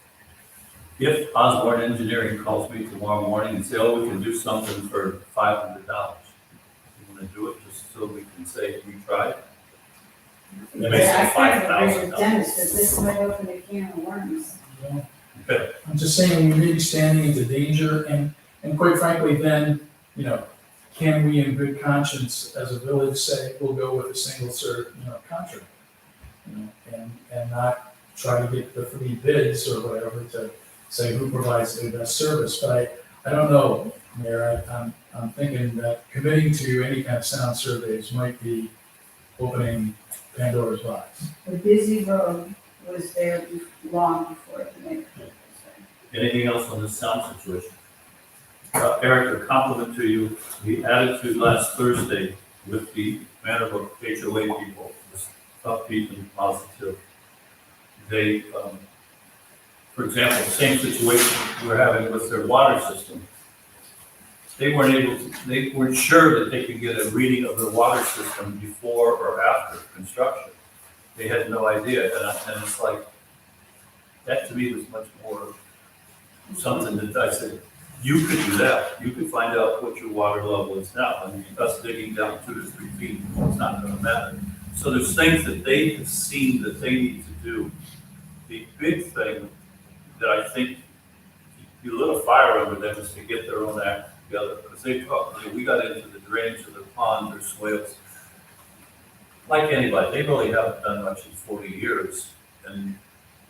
If Osborne Engineering calls me tomorrow morning and say, oh, we can do something for $500, you wanna do it just so we can say we tried? They may say I can't agree with $5,000. Dennis, because this might open a can of worms. Okay. I'm just saying, we may be standing into danger, and quite frankly, then, can we in good conscience, as a village, say, we'll go with a single contract? And not try to get the free bids or whatever to say who provides the best service. But I don't know, Mayor, I'm thinking that committing to any kind of sound surveys might be opening Pandora's box. The busy road was there long before the neighborhood was there. Anything else on this sound situation? Eric, a compliment to you. The attitude last Thursday with the Vanderbilt HOA people was upbeat and positive. They, for example, the same situation we're having with their water system. They weren't sure that they could get a reading of their water system before or after construction. They had no idea, and it's like, that to me was much more something that I said, you could do that. You could find out what your water level is now. I mean, us digging down 2 to 3 feet, it's not gonna matter. So there's things that they have seen that they need to do. The big thing that I think you lit a fire under them is to get their own act together. Because they talk, we got into the drainage of their ponds or swales. Like anybody, they really haven't done much in 40 years. And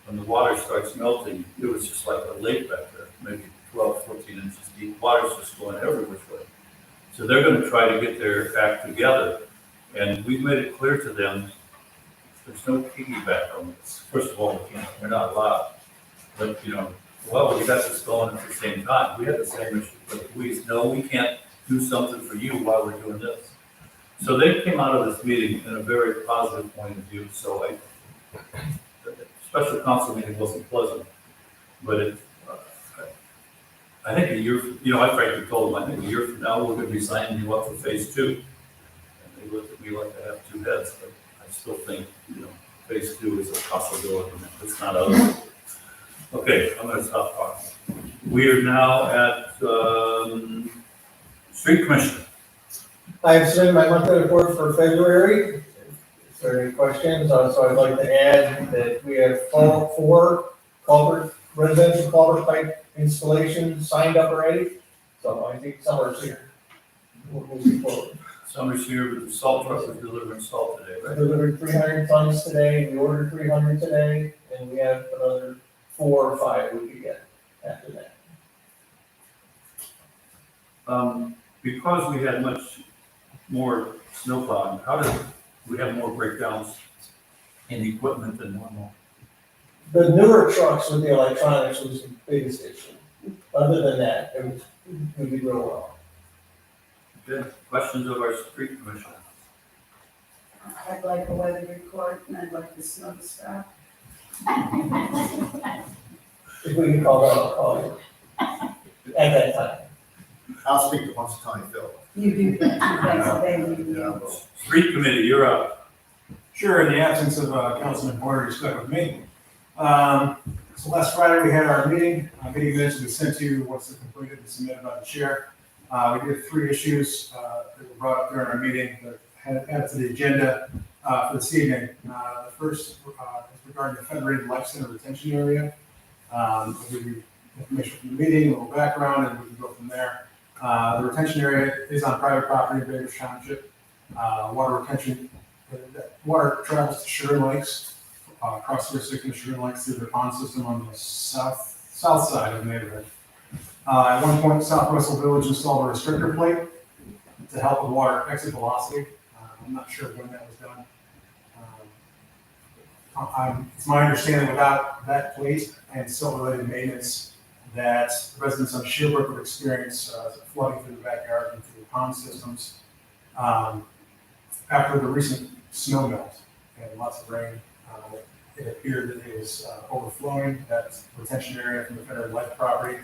when the water starts melting, it was just like a lake back there, maybe 12, 14 inches deep. Water's just going every which way. So they're gonna try to get their act together. And we've made it clear to them, there's no piggyback on this. First of all, we're not allowed. But, well, we got this going at the same time. We had the same issue with the police. No, we can't do something for you while we're doing this. So they came out of this meeting in a very positive point of view. So the special council meeting wasn't pleasant, but I think a year, I frankly told them, I think a year from now, we're gonna be signing you up for phase 2. And they looked at me like I have 2 heads, but I still think, phase 2 is a possibility. It's not other. Okay, I'm gonna stop talking. We are now at, Street Commissioner. I've submitted my monthly report for February. Is there any questions? So I'd like to add that we have 4 residential culvert pipe installations signed up already. So I think summer's here. We're moving forward. Summer's here, but the salt truck is delivering salt today, I right? delivered 300 tons today, we ordered 300 today, and we have another 4 or 5 we could get after that. Because we had much more snowplowing, how did we have more breakdowns in equipment than normal? The newer trucks with the electronics was the biggest issue. Other than that, we did real well. Good. Questions of our street commissioner? I'd like a weather report, and I'd like the snow to stop. If we can call that, I'll call you. At that time. I'll speak to Punxsutawney Phil. You do that, Pennsylvania. Street committee, you're up. Sure, in the absence of Councilman Porter, you're stuck with me. So last Friday, we had our meeting. Video minutes will be sent to you once they're completed and submitted by the chair. We did 3 issues that were brought up during our meeting that had added to the agenda for this evening. The first is regarding the Federated Life Center retention area. We information from the meeting, a little background, and we can go from there. The retention area is on private property in Bainbridge Township. Water retention, water travels to Sugar Lakes, across the 6 Sugar Lakes through the pond system on the south side of the neighborhood. At one point, South Russell Village installed a restrictor plate to help with water exit velocity. I'm not sure when that was done. It's my understanding without that plate and still related maintenance that residents on Shearbrook would experience flooding through the backyard and through the pond systems. After the recent snow melt and lots of rain, it appeared that it was overflowing that retention area from the federal life property,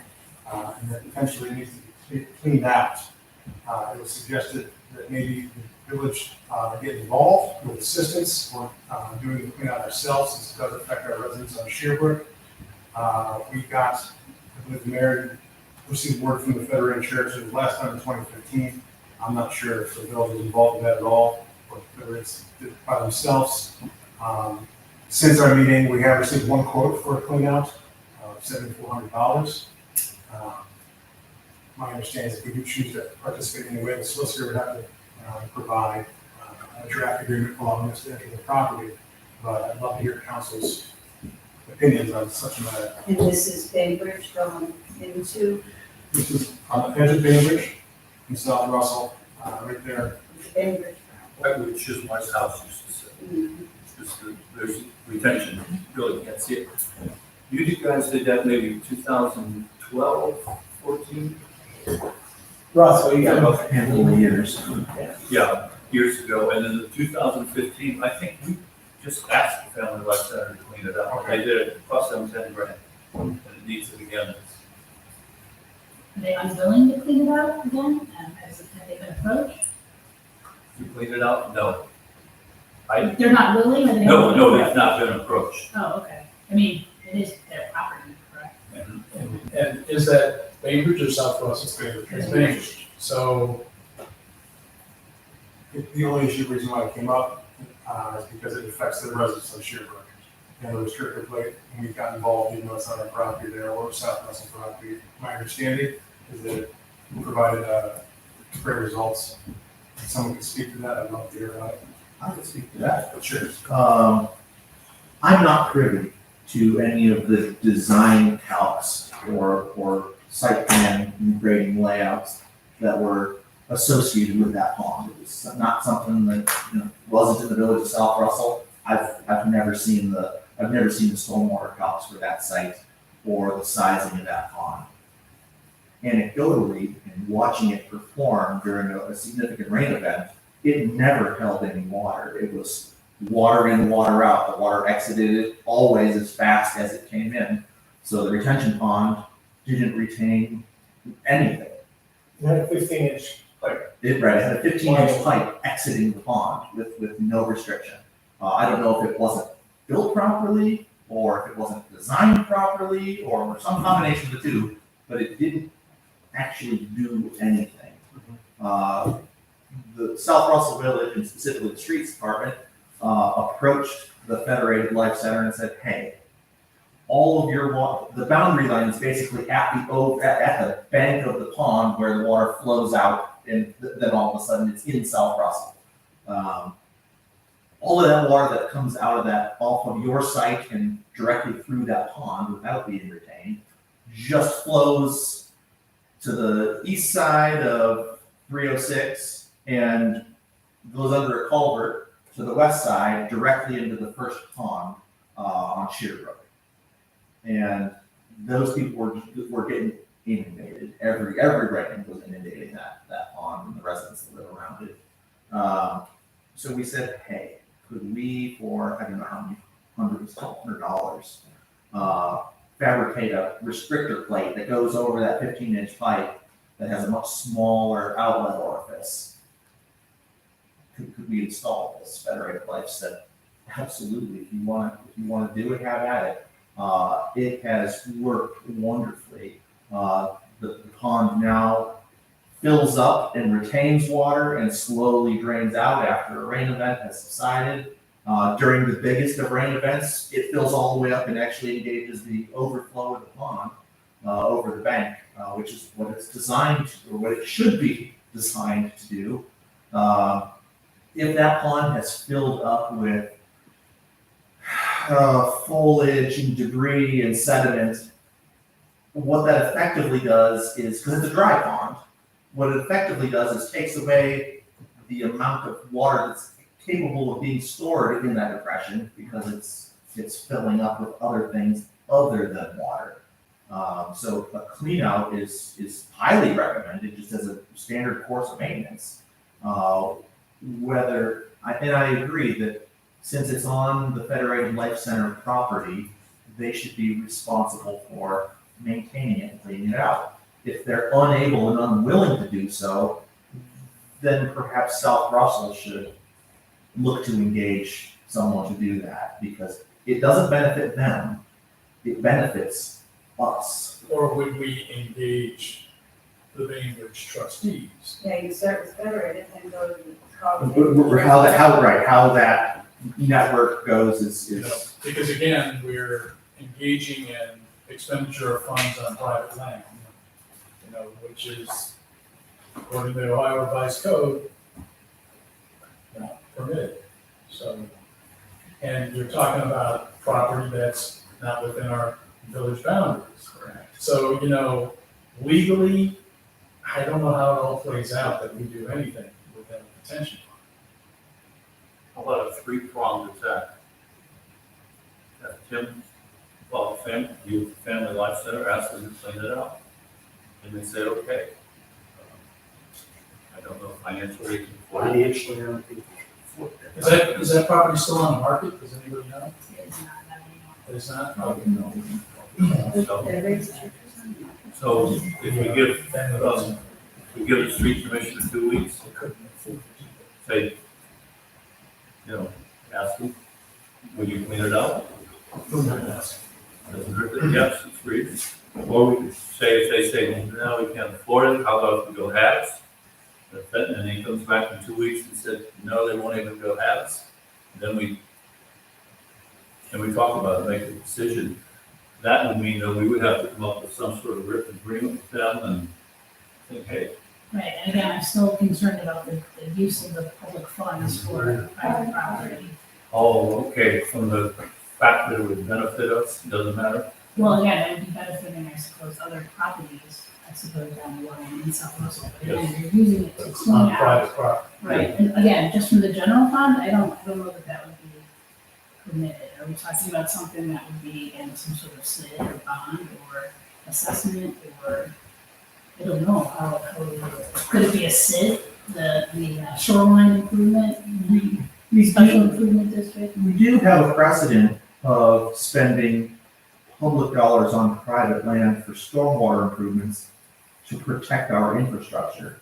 and that potentially needs to be cleaned out. It was suggested that maybe the village get involved with assistance or doing the clean out ourselves, since it does affect our residents on Shearbrook. We got, I believe the mayor received word from the Federated Church, it was last time in 2015. I'm not sure if the village was involved in that at all, or if the Federates did it by themselves. Since our meeting, we have received one quote for a clean out of $7,400. My understanding is if we do choose to participate in any way, the solicitor would have to provide a draft agreement along this edge of the property. But I'd love to hear council's opinions on such a matter. And this is Bainbridge going into This is on the edge of Bainbridge in South Russell, right there. Bainbridge. Right where Chisholm's house used to sit. There's retention, you really can't see it. You guys did that maybe 2012, 14? Roughly, Yeah, yeah. about A handful of years. Yeah, years ago, and in 2015, I think we just asked the Family Life Center to clean it up. They did it, cost them $10,000, and it needs it again. Are they unwilling to clean it out again? Have they been approached? You clean it out? No. They're not willing, or they No, haven't no, been they've not been approached. approached? Oh, okay. I mean, it is their property, correct? And is that Bainbridge or South Russell? It's Bainbridge. It's Bainbridge. So, The only reason why it came up is because it affects the residents of Shearbrook. And the restrictor plate, and we got involved, even though it's not our property there or South Russell property. My understanding is that it provided great results. If someone could speak to that, I'd love to hear about it. I can speak to that. But sure. I'm not privy to any of the design calcs or site plan and grading layouts that were associated with that pond. It was not something that, wasn't in the village of South Russell. I've never seen the stormwater calcs for that site or the sizing of that pond. Anecdotally, and watching it perform during a significant rain event, it never held any water. It was water in, water out. The water exited it always as fast as it came in. So the retention pond didn't retain anything. You had a 15-inch pipe. It had a 15-inch pipe exiting the pond with no restriction. I don't know if it wasn't built properly, or if it wasn't designed properly, or some combination of the two, but it didn't actually do anything. The South Russell Village, and specifically the streets department, approached the Federated Life Center and said, hey, all of your water, the boundary line is basically at the bank of the pond where the water flows out, and then all of a sudden it's in South Russell. All of that water that comes out of that, off of your site and directly through that pond without being retained, just flows to the east side of 306 and goes under a culvert to the west side directly into the first pond on Shearbrook. And those people were getting inundated. Every rain was inundating that pond and the residents that live around it. So we said, hey, could we, for I don't know how many $100, fabricate a restrictor plate that goes over that 15-inch pipe that has a much smaller outlet orifice? Could we install this? Federated Life said, absolutely. If you want to do it, have at it. It has worked wonderfully. The pond now fills up and retains water and slowly drains out after a rain event has subsided. During the biggest of rain events, it fills all the way up and actually engages the overflow of the pond which is what it's designed to, or what it should be designed to do, if that pond has filled up with foliage and debris and sediment, what that effectively does is, because it's a dry pond, what it effectively does is takes away the amount of water that's capable of being stored in that depression, because it's filling up with other things other than water. So a clean out is highly recommended just as a standard course of maintenance. And I agree that since it's on the Federated Life Center property, they should be responsible for maintaining it and cleaning it out. If they're unable and unwilling to do so, then perhaps South Russell should look to engage someone to do that, because it doesn't benefit them, it benefits us. Or would we engage the Bainbridge trustees? Yeah, you start with Federated and go to the How that network goes You know, is because again, we're engaging in expenditure of funds on private land, you know, which is, according to the Ohio Revised Code, not permitted. So, and you're talking about property that's not within our village boundaries. correct. So, you know, legally, I don't know how it all plays out that we do anything with that detention How about a three-pronged attack? Have Tim, you Family Life Center, ask them to clean it out. And they say, okay. I don't know financially. they can afford it. Financially, I don't think. fund. Is that property still on the market? Does anybody know? It's not that anymore. It's not? So if we give the street commissioner 2 weeks, say, ask them, will you clean it out? Doesn't hurt that, yes, it's free. Or we could say, if they say, no, we can't afford it, how about if we go halves? And he comes back in 2 weeks and said, no, they won't even go halves. Then we talk about it, make a decision. That would mean that we would have to come up with some sort of written agreement with them and think, hey. Right, and again, I'm still concerned about the use of the public funds for private property. Oh, okay, from the fact that it would benefit us, it doesn't matter. Well, again, it would be benefiting, I suppose, other properties, I suppose, down the line in South Russell. But again, you're using it to clean On out. private property. Right, and again, just from the general fund, I don't know that would be permitted. Are we talking about something that would be in some sort of SID or bond or assessment, or, I don't know, how could it be a SID, the shoreline improvement, special improvement district? We do have a precedent of spending public dollars on private land for stormwater improvements to protect our infrastructure.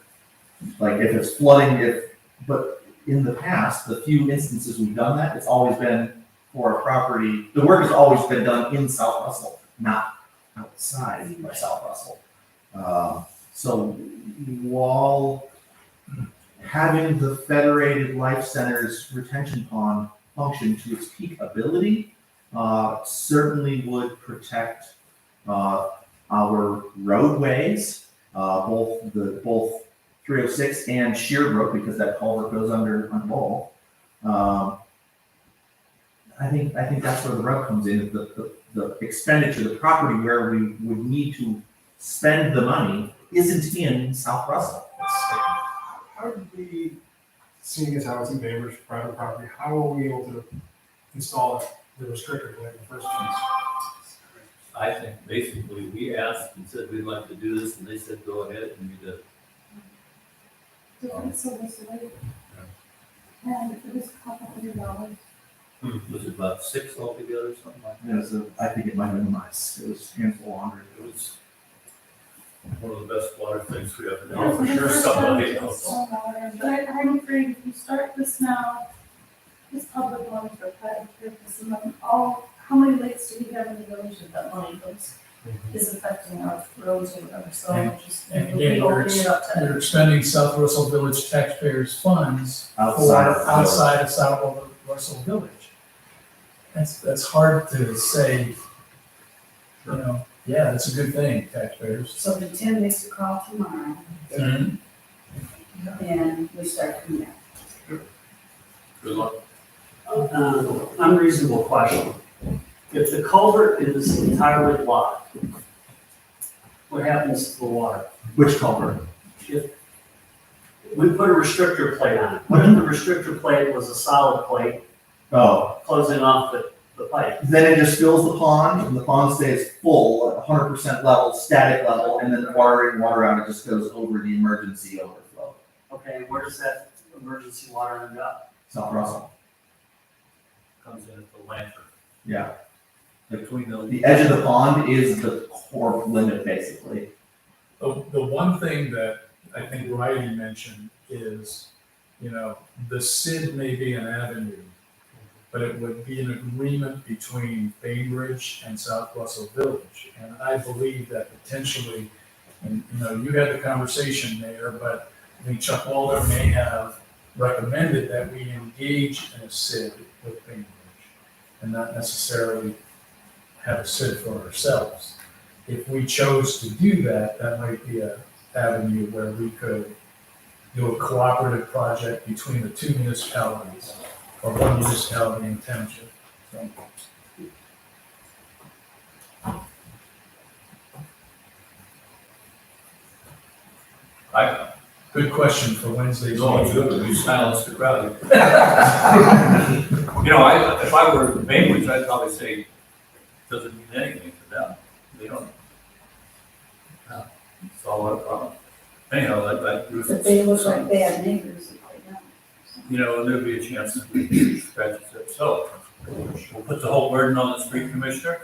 Like if it's flooding, but in the past, the few instances we've done that, it's always been for a property, the work has always been done in South Russell, not outside of South Russell. So while having the Federated Life Center's retention pond function to its peak ability, certainly would protect our roadways, both 306 and Shearbrook, because that culvert goes under on both. I think that's where the rub comes in. The expenditure, the property where we would need to spend the money isn't in South Russell. How did we, seeing as how it's in Bainbridge private property, how are we able to install the restrictor plate in the first place? I think basically we asked and said we'd like to do this, and they said, go ahead, and we did. Different solicitor. And it was a couple $100. Was it about 6 altogether, something like that? Yeah, so I think it might have been nice. It was handful longer. It was one of the best water things we ever did. Yeah, For sure, somebody else. But I'm afraid if you start this now, this public one for private purpose, and then how many lakes do we have in the village that money is affecting our roads or whatever, so just. And again, you're expending South Russell Village taxpayers' funds outside of South Russell Village. That's hard to say, you know. Yeah, that's a good thing, taxpayers. So the 10 makes a call tomorrow, and we start from there. Good luck. Unreasonable question. If the culvert is entirely blocked, what happens to the water? Which culvert? If we put a restrictor plate on it, what if the restrictor plate was a solid plate Oh, closing off the pipe? then it just fills the pond, and the pond stays full at 100% level, static level, and then water in, water out, it just goes over the emergency overflow. Okay, where does that emergency water end up? South Russell. Comes in at the lantern. Yeah. Between those. The edge of the pond is the core limit, basically. The one thing that I think Riley mentioned is, the SID may be an avenue, but it would be an agreement between Bainbridge and South Russell Village. And I believe that potentially, and you had the conversation, Mayor, but I think Chuck Walder may have recommended that we engage in a SID with Bainbridge and not necessarily have a SID for ourselves. If we chose to do that, that might be an avenue where we could do a cooperative project between the two municipalities, or one municipality and township. So, good question for Wednesday's No, it's meeting. good, you silence the crowd. If I were in Bainbridge, I'd probably say, doesn't mean anything to them. They don't. It's all our problem. Anyhow, But they look like bad neighbors if they don't. and there'd be a chance that we scratch it. So, we'll put the whole burden on the street commissioner.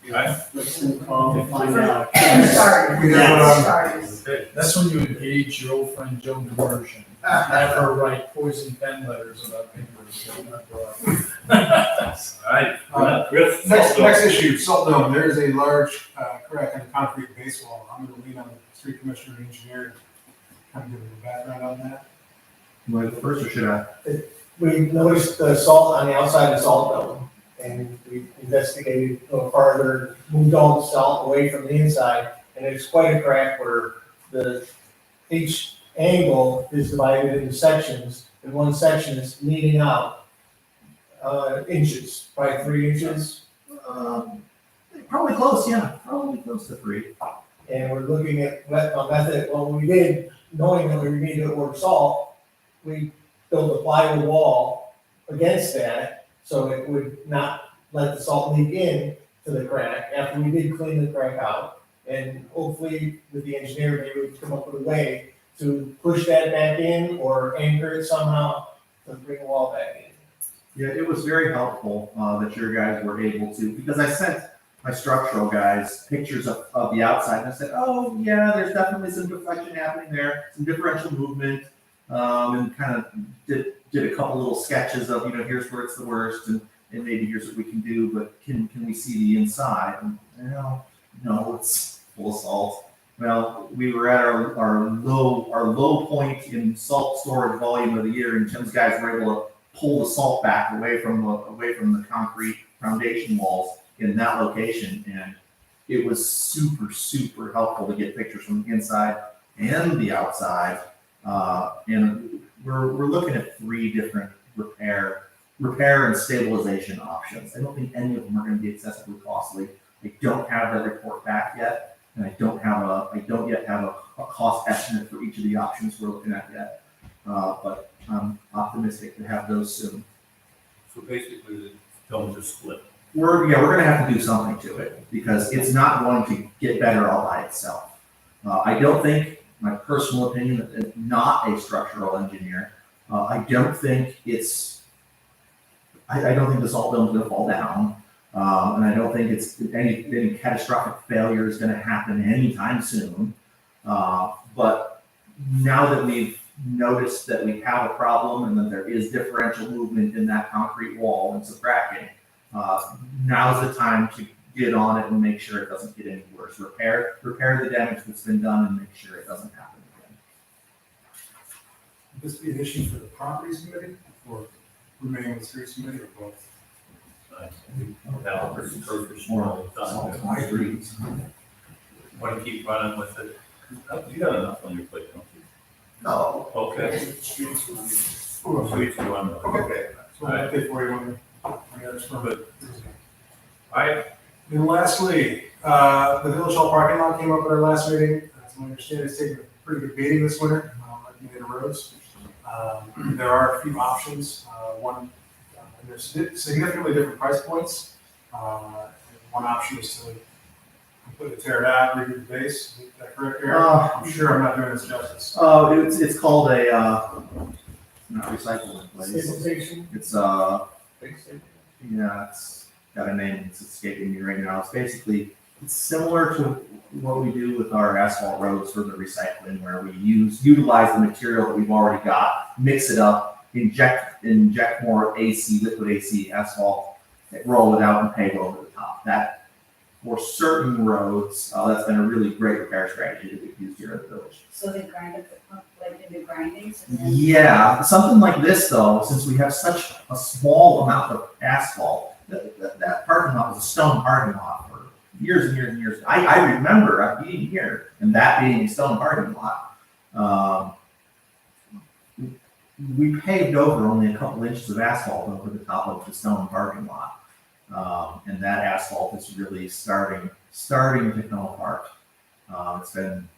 Right? Let's call and find out. Starters. Okay. That's when you engage your old friend Joan DeMartian. Have her write poison pen letters about Bainbridge. All right. Chris? Next issue, salt dome. There is a large crack in the concrete base wall. I'm going to lean on the street commissioner and engineer to kind of give a background on that. You want to go first, or should I? We noticed the salt on the outside of the salt dome, and we investigated a little farther, moved all the salt away from the inside, and it's quite a crack where each angle is divided into sections, and one section is leaning out inches, by 3 inches. Probably close, yeah. Probably close to 3. And we're looking at a method, well, we did, knowing that we needed to order salt, we built a plywood wall against that, so it would not let the salt leak in to the crack after we did clean the crack out. And hopefully with the engineer, maybe we'd come up with a way to push that back in or anchor it somehow to bring the wall back in. Yeah, it was very helpful that your guys were able to, because I sent my structural guys pictures of the outside, and I said, oh, yeah, there's definitely some deflection happening there, some differential movement, and kind of did a couple little sketches of, here's where it's the worst, and maybe here's what we can do, but can we see the inside? And, no, it's full of salt. Well, we were at our low point in salt storage volume of the year, and Tim's guys were able to pull the salt back away from the concrete foundation walls in that location, and it was super, super helpful to get pictures from the inside and the outside. And we're looking at 3 different repair and stabilization options. I don't think any of them are going to be excessively costly. I don't have that report back yet, and I don't yet have a cost estimate for each of the options we're looking at yet. But I'm optimistic to have those soon. So basically, the dome just split. We're going to have to do something to it because it's not going to get better all by itself. I don't think, my personal opinion, not a structural engineer, I don't think the salt dome is going to fall down. And I don't think it's any catastrophic failure is going to happen anytime soon. But now that we've noticed that we have a problem and that there is differential movement in that concrete wall and some cracking, now's the time to get on it and make sure it doesn't get any worse. Repair the damage that's been done and make sure it doesn't happen again. Would this be an issue for the properties committee or remaining on the streets committee or both? That was perfect. More Want to keep running with it? You got enough on your plate, don't you? No. Okay. Sweets you want. Okay. So I'll take for you when I got this permit. All right, And lastly, the Village Hall parking lot came up at our last meeting. As I understand, it's taken a pretty good beating this winter, like many of the roads. There are a few options. One, and there's significantly different price points. One option is to completely tear it out, redo the base. Is that correct, Eric? I'm sure I'm not doing this justice. It's called a, not recycling place. Stabilization. It's, yeah, it's got a name, it's escaping me right now. It's basically, it's similar to what we do with our asphalt roads for the recycling, where we utilize the material that we've already got, mix it up, inject more liquid AC asphalt, roll it out and pave over the top. That, for certain roads, that's been a really great repair strategy that we've used here at the village. So they grind up the, like into grindings and then. Yeah, something like this though, since we have such a small amount of asphalt, that parking lot was a stone parking lot for years and years and years. I remember being here and that being a stone parking lot. We paved over only a couple inches of asphalt over the top of the stone parking lot. And that asphalt is really starting to come apart. It's been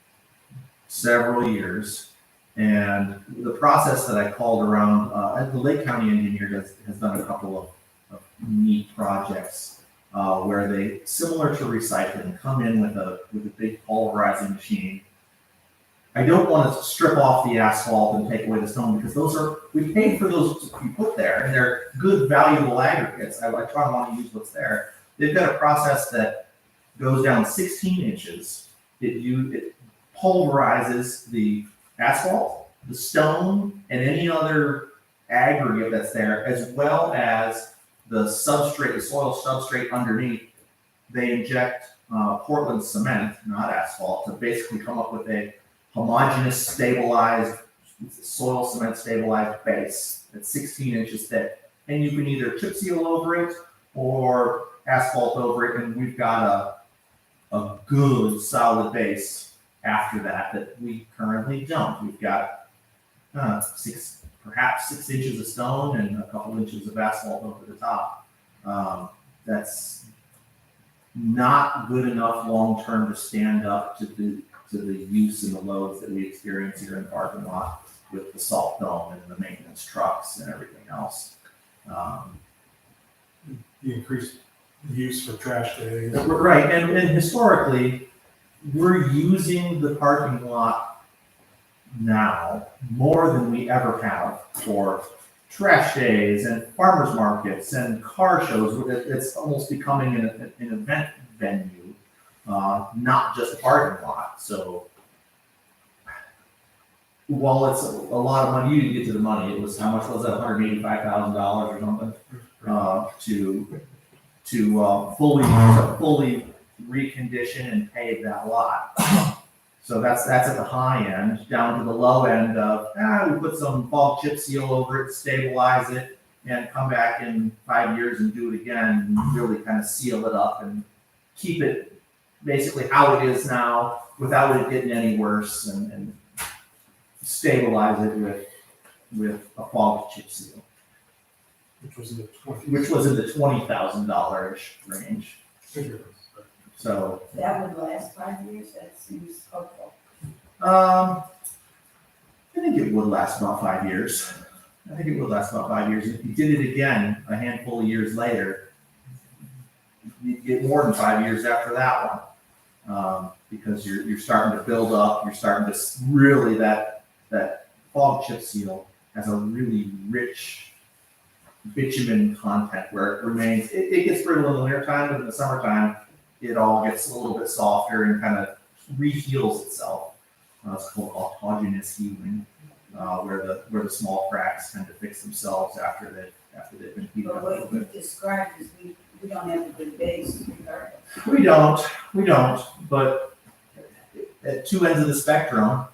several years. And the process that I called around, the Lake County engineer has done a couple of neat projects where they, similar to recycling, come in with a big pulverizing machine. I don't want to strip off the asphalt and take away the stone because we paid for those to be put there and they're good, valuable aggregates. I try to want to use what's there. They've got a process that goes down 16 inches. It pulverizes the asphalt, the stone, and any other aggregate that's there, as well as the substrate, the soil substrate underneath. They inject Portland cement, not asphalt, to basically come up with a homogeneous, stabilized, soil cement stabilized base that's 16 inches thick. And you can either chip seal over it or asphalt over it, and we've got a good solid base after that we currently don't. We've got perhaps 6 inches of stone and a couple inches of asphalt over the top. That's not good enough long-term to stand up to the use and the loads that we experience here in the parking lot with the salt dome and the maintenance trucks and everything else. The increased use for trash days. Right, and historically, we're using the parking lot now more than we ever have for trash days and farmers markets and car shows. It's almost becoming an event venue, not just a parking lot. So while it's a lot of money, you didn't get to the money. It was, how much was that, $185,000 or something? To fully recondition and pave that lot. So that's at the high end. Down to the low end of, we put some fog chip seal over it, stabilize it, and come back in 5 years and do it again, and really kind of seal it up and keep it basically how it is now without it getting any worse, and stabilize it with a fog chip seal. Which was in the $20,000-ish range. So That would last 5 years, that seems hopeful. I think it would last about 5 years. If you did it again a handful of years later, you'd get more than 5 years after that one. Because you're starting to build up, you're starting to really, that fog chip seal has a really rich bitumen content where it remains, it gets brittle in the winter time, but in the summertime, it all gets a little bit softer and kind of reheals itself. It's called autogenous healing, where the small cracks tend to fix themselves after they've been heated up But a little what you bit. described is we don't have a good base regardless. We don't, but at two ends of the spectrum,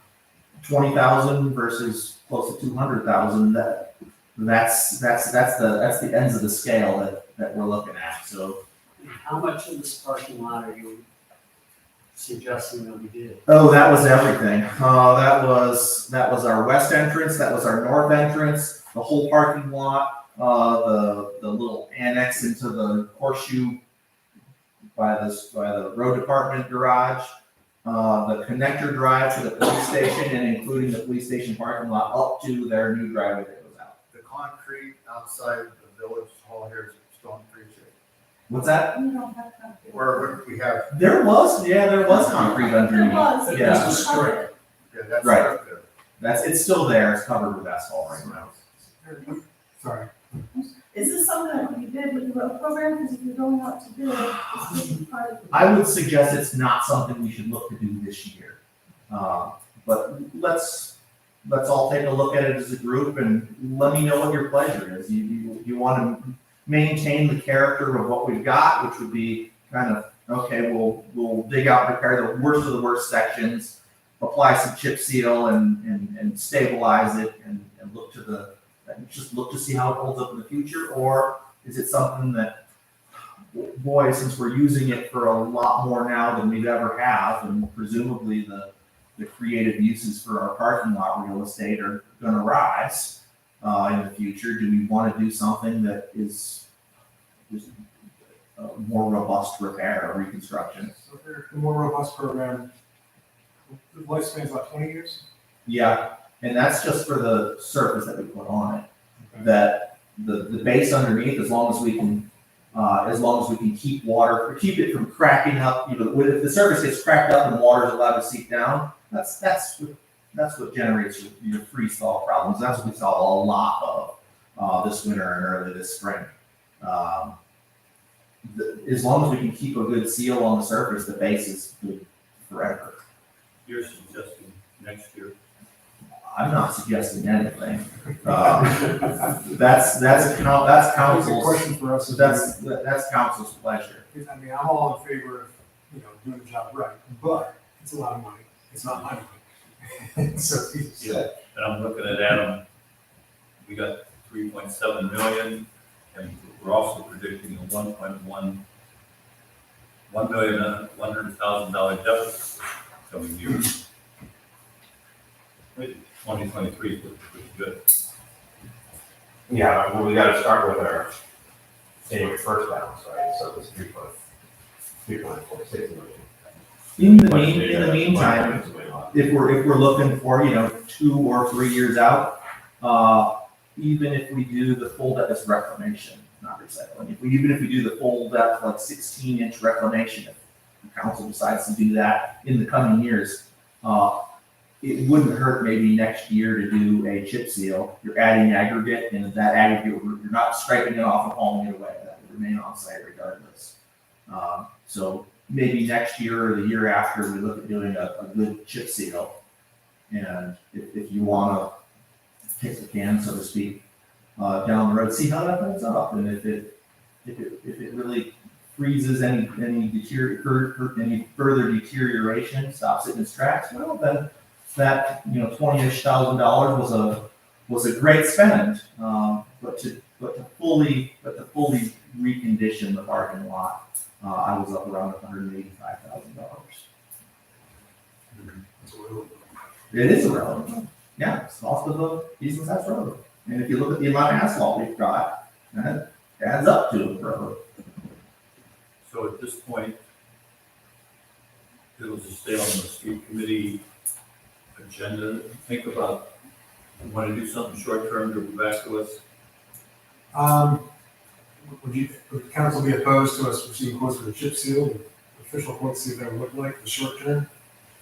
20,000 versus close to 200,000, that's the ends of the scale that we're looking at, so. How much of this parking lot are you suggesting that we did? Oh, that was everything. That was our west entrance, that was our north entrance, the whole parking lot, the little annex into the horseshoe by the road department garage, the connector drive to the police station, and including the police station parking lot up to their new driveway that goes out. The concrete outside the village hall here is stone free shape. What's that? We don't have that. Where we have, There was concrete There underneath. was. Yeah. This is correct. yeah, that's Right. up there. It's still there, it's covered with asphalt right now. Sorry. Is this something that we did with the road program? Because if you're going out to bid, this is part of. I would suggest it's not something we should look to do this year. But let's all take a look at it as a group and let me know what your pleasure is. You want to maintain the character of what we've got, which would be kind of, okay, we'll dig out, repair the worst of the worst sections, apply some chip seal and stabilize it and look to see how it holds up in the future? Or is it something that, boy, since we're using it for a lot more now than we've ever have, and presumably the creative uses for our parking lot real estate are gonna rise in the future, do we want to do something that is a more robust repair or reconstruction? So for the more robust program, the lifespan's about 20 years? Yeah, and that's just for the surface that we put on it. Okay. That the base underneath, as long as we can keep it from cracking up, if the surface gets cracked up and water is allowed to seep down, that's what generates your freeze thaw problems. That's what we saw a lot of this winter and early this spring. As long as we can keep a good seal on the surface, the base is good forever. You're suggesting next year. Uh, I'm not suggesting anything. That's council's. Question for us is. That's council's pleasure. I mean, I'm all in favor of, doing the job right, but it's a lot of money. It's not my money. So, Yeah. And I'm looking at Adam, we got 3.7 million, and we're also predicting a $1,100,000 deficit coming year. 2023 is looking pretty good. Yeah, well, we gotta start with our January first balance, right? So it's 3.46 million. In the meantime, if we're looking for, 2 or 3 years out, even if we do the full depth reclamation, not recycling, even if we do the full depth, like 16-inch reclamation, if the council decides to do that in the coming years, it wouldn't hurt maybe next year to do a chip seal. You're adding aggregate, and that aggregate, you're not scraping it off and hauling it away. That would remain on site regardless. So maybe next year or the year after, we look at doing a good chip seal. And if you want to kick the can, so to speak, down the road, see how that holds up, and if it really freezes any further deterioration, stops it in its tracks, well then that $20,000 was a great spend. But to fully recondition the parking lot, I was up around $185,000. It is irrelevant. Yeah, it's off of the decent sized road. And if you look at the amount of asphalt we've got, that adds up to a road. So at this point, it'll just stay on the street committee agenda. Think about, you want to do something short term to go back to us? Would the council be opposed to us receiving quotes for the chip seal, the official quotes, see if that would look like the short term?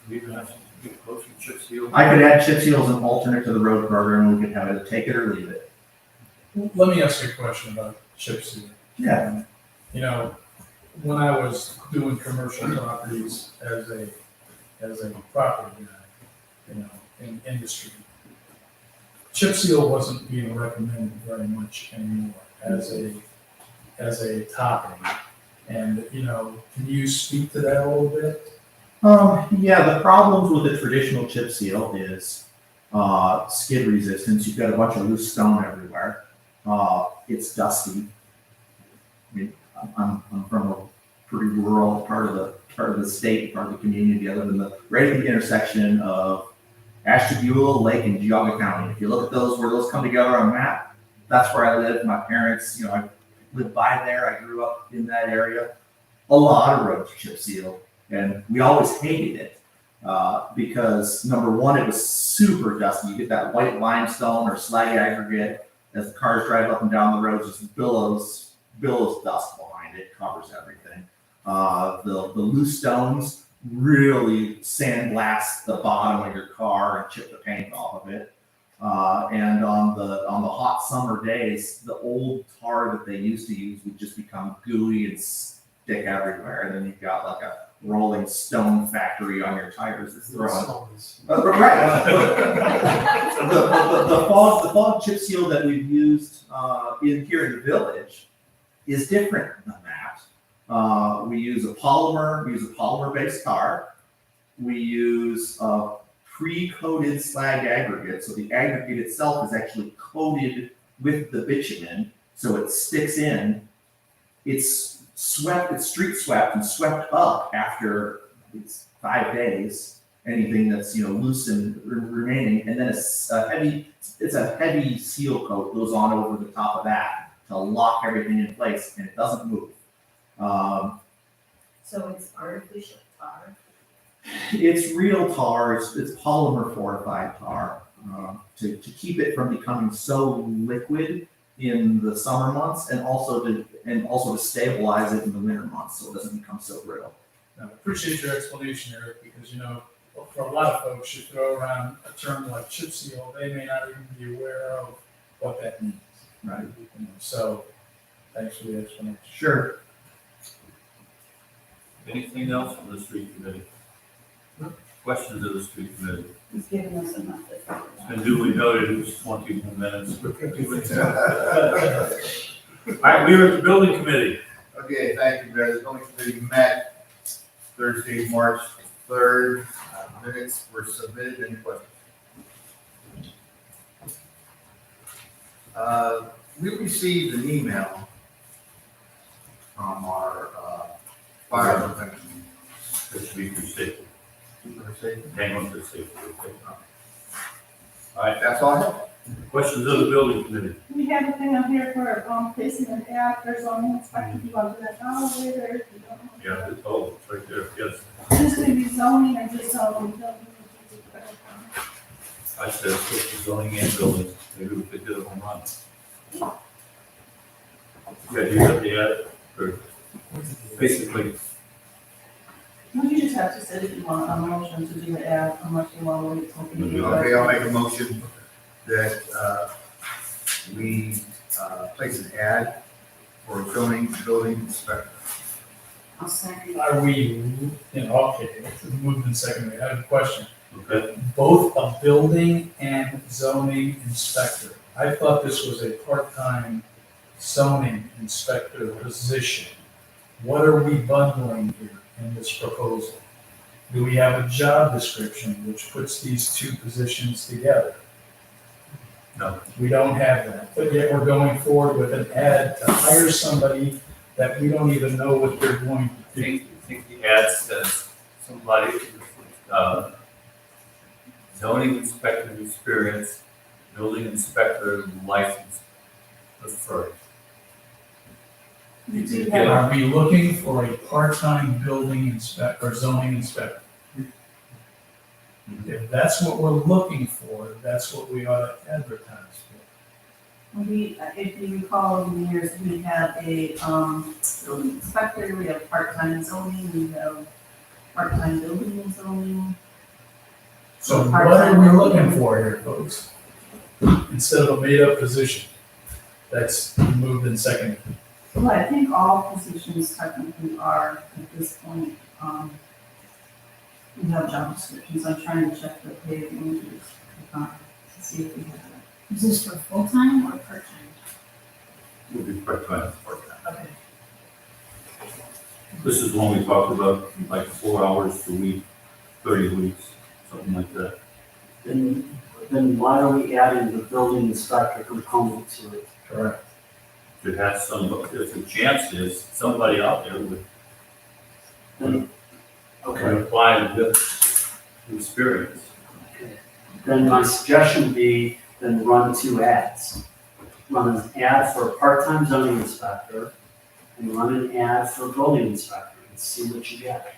We even have to get close to chip seal. I could add chip seals and alternate to the road program, and we could have it take it or leave it. Let me ask you a question about chip seal. Yeah. When I was doing commercial properties as a property guy, in industry, chip seal wasn't being recommended very much anymore as a topping. And, can you speak to that a little bit? Yeah, the problems with the traditional chip seal is skid resistance. You've got a bunch of loose stone everywhere. It's dusty. I mean, I'm from a pretty rural part of the state, part of the community, other than right at the intersection of Ashtabula, Lake, and Geauga County. If you look at those, where those come together on a map, that's where I live. My parents, I lived by there. I grew up in that area. A lot of roads chip sealed, and we always hated it because number one, it was super dusty. You get that white limestone or slag aggregate as the cars drive up and down the roads, just billows dust behind it, covers everything. The loose stones really sandblast the bottom of your car and chip the paint off of it. And on the hot summer days, the old tar that they used to use would just become gooey and stick everywhere. And then you've got like a rolling stone factory on your tires that's throwing. Right. The fog chip seal that we've used here in the village is different than that. We use a polymer-based tar. We use a pre-coated slag aggregate. So the aggregate itself is actually coated with the bitumen, so it sticks in. It's street swept and swept up after it's 5 days. Anything that's loose and remaining, and then it's a heavy seal coat goes on over the top of that to lock everything in place, and it doesn't move. So it's artificial tar. It's real tar. It's polymer fortified tar to keep it from becoming so liquid in the summer months, and also to stabilize it in the winter months so it doesn't become so brittle. I appreciate your explanation, Eric, because for a lot of folks, you throw around a term like chip seal, they may not even be aware of what that means. Right. So, thanks for the explanation. Sure. Anything else from the street committee? Questions of the street committee? He's giving us enough. It's been duly noted, it was 21 minutes. All right, we are at the building committee. Okay, thank you, Mayor. The building committee met Thursday, March 3rd. Minutes were submitted. Any questions? We received an email from our fire prevention. That should be for safety. Safety. Hang on to safety. Okay. All right, That's all I have. questions of the building committee? We have a thing up here for, placing an ad, there's only inspector, if you want to do that now, later, if you don't. Yeah, it's right there, yes. This could be zoning or just zoning. I said, put the zoning and building, maybe we could do it online. Yeah, you got the ad, or basically, No, you just have to say that you want a motion to do the ad, how much you want to wait till we do Okay, it. I'll make a motion that we place an ad for a zoning building inspector. I'll second. Are we, okay, moved and seconded. I have a question. okay, Both a building and zoning inspector. I thought this was a part-time zoning inspector position. What are we bundling here in this proposal? Do we have a job description which puts these two positions together? no, We don't have that, but yet we're going forward with an ad to hire somebody that we don't even know what they're going to do. I think the ad says somebody, zoning inspector experience, building inspector license preferred. You do Yeah. have, Are we looking for a part-time building inspector or zoning inspector? If that's what we're looking for, that's what we ought to advertise for. we, if you recall over the years, we have a, building inspector, we have part-time zoning, we have part-time building and zoning. So what are we looking for here, folks? Instead of a made-up position that's moved and seconded. Well, I think all positions technically are at this point, we have job descriptions. I'm trying to check the pay ranges to see if we have that. Is this for full-time or part-time? Will be part-time. Okay. This is one we talked about, like 4 hours a week, 30 weeks, something like that. Then why are we adding the building inspector component to it? Correct. to have some, if the chance is somebody out there with applying with experience. Then my suggestion would be, then run 2 ads. Run an ad for a part-time zoning inspector and run an ad for a building inspector and see what you get.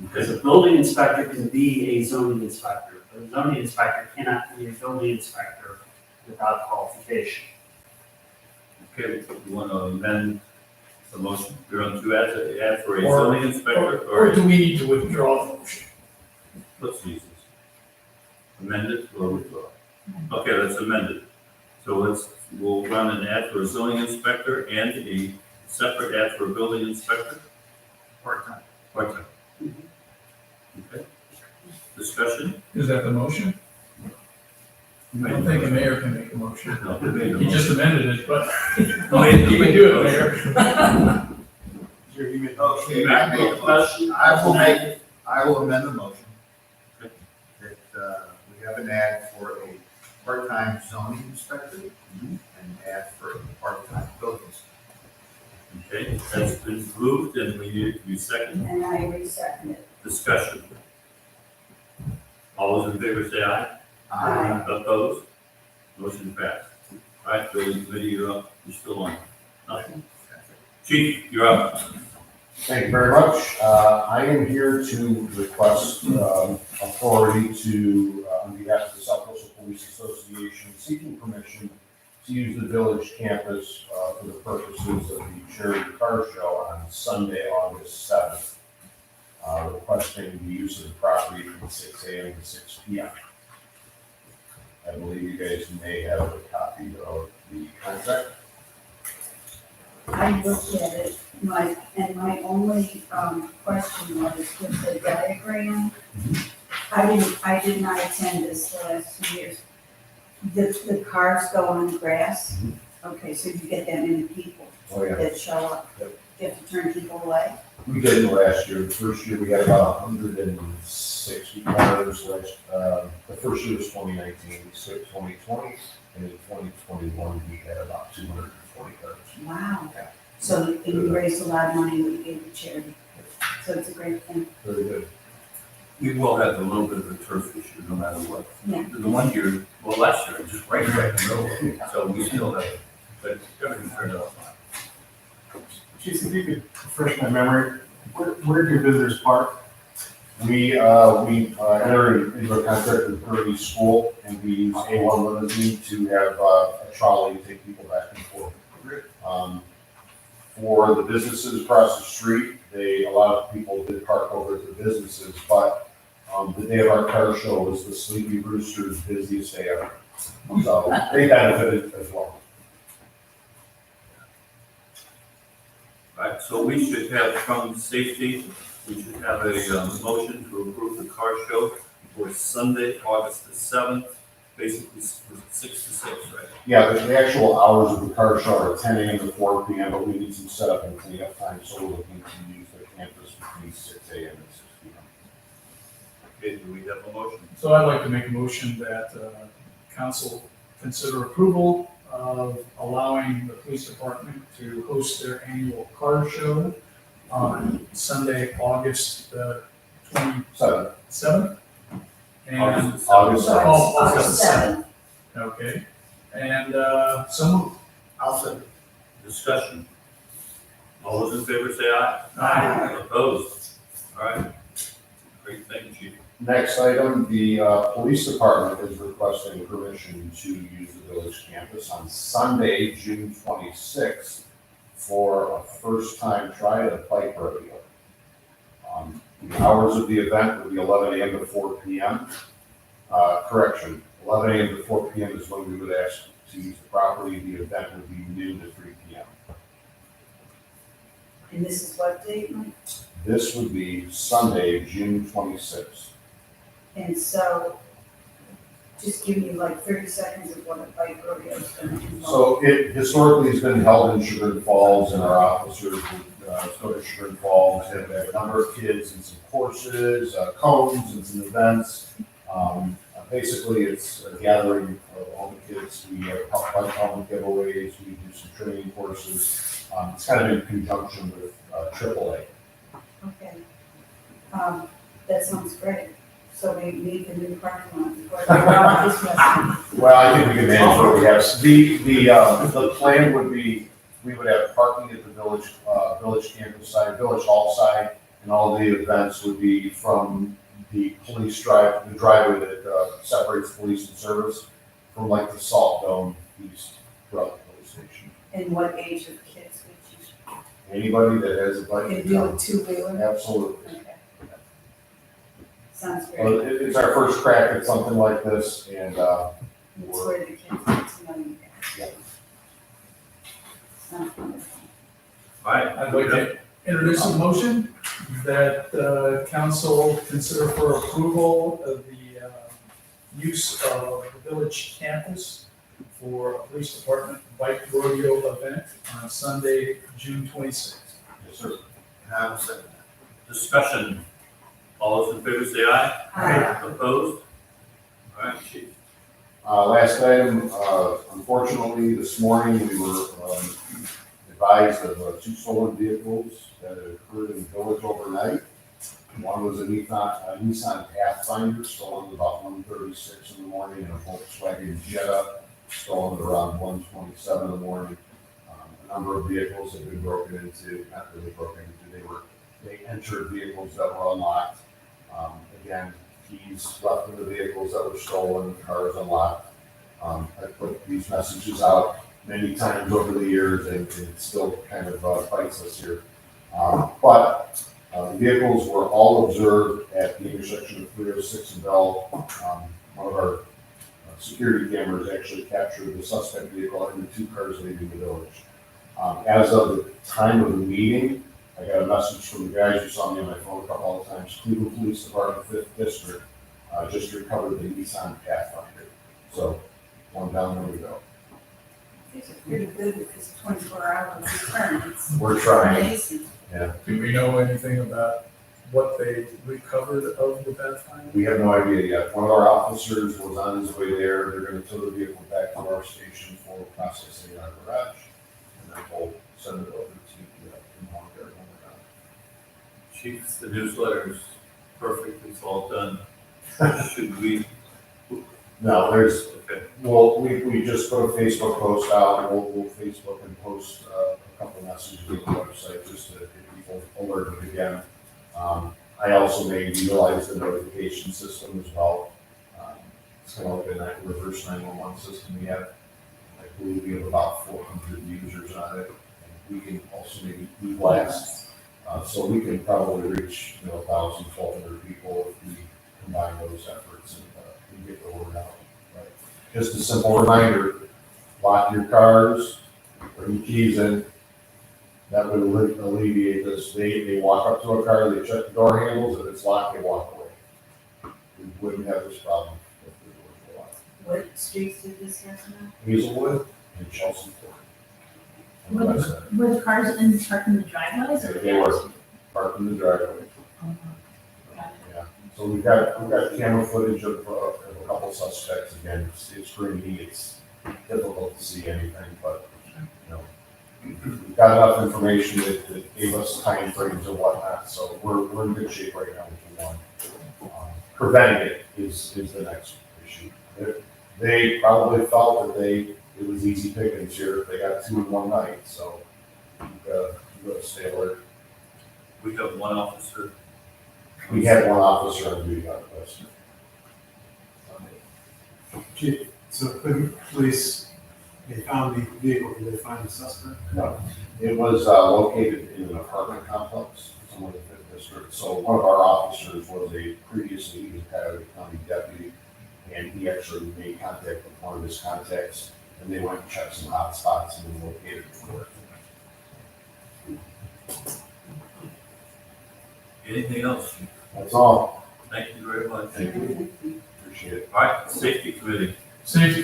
Because a building inspector can be a zoning inspector, but a zoning inspector cannot be a building inspector without qualification. Okay, you want to amend the motion, you're on 2 ads, an ad for a Or- zoning inspector, Or or do we need to withdraw the motion? let's use this. Amend it or withdraw? Okay, let's amend it. So we'll run an ad for a zoning inspector and a separate ad for a building inspector? Part-time. Part-time. Okay. Discussion? Is that the motion? I don't think a mayor can make a motion. No, we made a He just motion. amended it, but Wait, you can do it, Mayor. Sure, you made- Okay, I made a motion, I will amend the motion. That, we have an ad for a part-time zoning inspector and an ad for a part-time building inspector. Okay, that's been moved and we need it to be second. And I resecond it. Discussion. All those in favor say aye. Aye. Opposed? Motion passed. All right, building committee, you're up. You're still on. Nothing. Chief, you're up. Thank you very much. I am here to request authority to, on behalf of the South Coastal Police Association, seeking permission to use the village campus for the purposes of the charity car show on Sunday, August 7th. Requesting the use of the property from 6 a.m. to 6 p.m. I believe you guys may have a copy of the contract. I looked at it, my only, question was with the diagram. I did not attend this the last 2 years. The cars go on grass? Okay, so you get that many people Oh, yeah. that show up? Yep. You have to turn people away? We did last year. The first year we had about 160 cars. The first year was 2019, we skipped 2020, and in 2021 we had about 240 cars. Wow. So you raised a lot of money when you gave to charity. So it's a great thing. Very good. We will have a little bit of a turf issue no matter what. Yeah. The one year, well, last year, it just rained right in the middle of it, so we still have, but everything turned out fine. Chief, if you could refresh my memory, where do visitors park? We entered into a contract with Purdy School, and we use A1 limousine to have a trolley to take people back and forth. For the businesses across the street, a lot of people did park over at the businesses, but the day of our car show was the Sleepy Rooster's busiest day ever. So they benefited as well. Right, so we should have from safety, we should have a motion to approve the car show for Sunday, August the 7th, basically 6 to 6, right? Yeah, the actual hours of the car show are 10 a.m. to 4 p.m., but we need some setup and cleanup time, so we're looking to use the campus between 6 a.m. and 6 p.m. Okay, do we have a motion? So I'd like to make a motion that council consider approval of allowing the police department to host their annual car show on Sunday, August 27th. And August August the 7th. 7th. August 7th. Okay, and so moved. I'll second. Discussion. All those in favor say aye. Aye. Opposed? All right. Great, thank you, Chief. Next item, the police department is requesting permission to use the village campus on Sunday, June 26th, for a first-time try-out bike rodeo. The hours of the event would be 11 a.m. to 4 p.m. Correction, 11 a.m. to 4 p.m. is when we would ask to use the property. The event would be noon to 3 p.m. And this is what date, Mike? This would be Sunday, June 26th. And so, just give me like 30 seconds of what a bike rodeo is going to involve. So it historically has been held in Sugar Falls, and our officers would go to Sugar Falls, have a number of kids and some courses, cones and some events. Basically, it's a gathering of all the kids. We have helmet giveaways, we do some training courses. It's kind of in conjunction with AAA. Okay. That sounds great. So we need the new parking lot before the Well, I think we can manage what we have. The plan would be, we would have parking at the village campus side, village hall side, and all the events would be from the police drive, the driveway that separates police and service from like the Salt Dome east throughout the police station. And what age of kids would you? Anybody that has a bike. Can do a two-wheeler? Absolutely. Okay. Sounds Well, great. it's our first crack at something like this, and It's where the kids get to know you guys. Yeah. Sounds wonderful. All right. I'd like to introduce a motion that council consider for approval of the use of the village campus for a police department bike rodeo event on Sunday, June 26th. yes, sir. Have a second. Discussion. All those in favor say aye. Aye. Opposed? All right, chief. Last item, unfortunately, this morning, we were advised of two stolen vehicles that had occurred in the village overnight. One was a Nissan Pathfinder stolen at about 1:36 in the morning, and a Volkswagen Jetta stolen at around 1:27 in the morning. A number of vehicles have been broken into, not really broken into, they entered vehicles that were unlocked. Again, keys left in the vehicles that were stolen, cars unlocked. I put these messages out many times over the years, and it still kind of bites us here. But the vehicles were all observed at the intersection of 306 and Bell. One of our security cameras actually captured the suspect vehicle and the two cars leaving the village. As of the time of the meeting, I got a message from the guys who saw me on my phone a couple of times. Cleveland Police Department, 5th District, just recovered the Nissan Pathfinder. So, one down, there we go. These are pretty good with this 24-hour returns. We're trying. Amazing. Do we know anything about what they recovered of the Pathfinder? We have no idea yet. One of our officers was on his way there. They're going to tow the vehicle back to our station for processing in our garage. And then we'll send it over to Chief, the newsletter is perfect. It's all done. Should we? No, there's, Okay. well, we just put a Facebook post out. We'll Facebook and post a couple messages on the website just to get people alerted again. I also may utilize the notification system as well. It's kind of like a reverse 911 system we have. I believe we have about 400 users on it. And we can also maybe e-blast. So we can probably reach, 1,000, 1,200 people if we combine those efforts and get the word out. Right? Just a simple reminder, lock your cars, bring your keys in. That would alleviate this. They walk up to a car, they check the door handles, if it's locked, they walk away. We wouldn't have this problem if the doors were locked. What streets did this happen on? Hazelwood and Chelsea Court. On the west side. Were the cars parked in the driveways? or- They were parked in the driveway. Yeah, so we've got camera footage of a couple suspects. Again, it's grainy, it's difficult to see anything, but, we've got enough information that gave us timeframes and whatnot, so we're in good shape right now with the one. Preventing it is the next issue. They probably felt that it was easy pickings here. They got two in one night, so you've got to stay alert. We have one officer. We had one officer on duty on this. Chief, so Cleveland Police, they found the vehicle, did they find the suspect? No, it was located in an apartment complex, somewhere in the 5th District. So one of our officers was previously he was Cuyahoga County deputy, and he actually made contact with one of his contacts, and they went and checked some hot spots and then located for it. Anything else? That's all. Thank you very much. Thank you. Appreciate it. All right, Safety Committee. Safety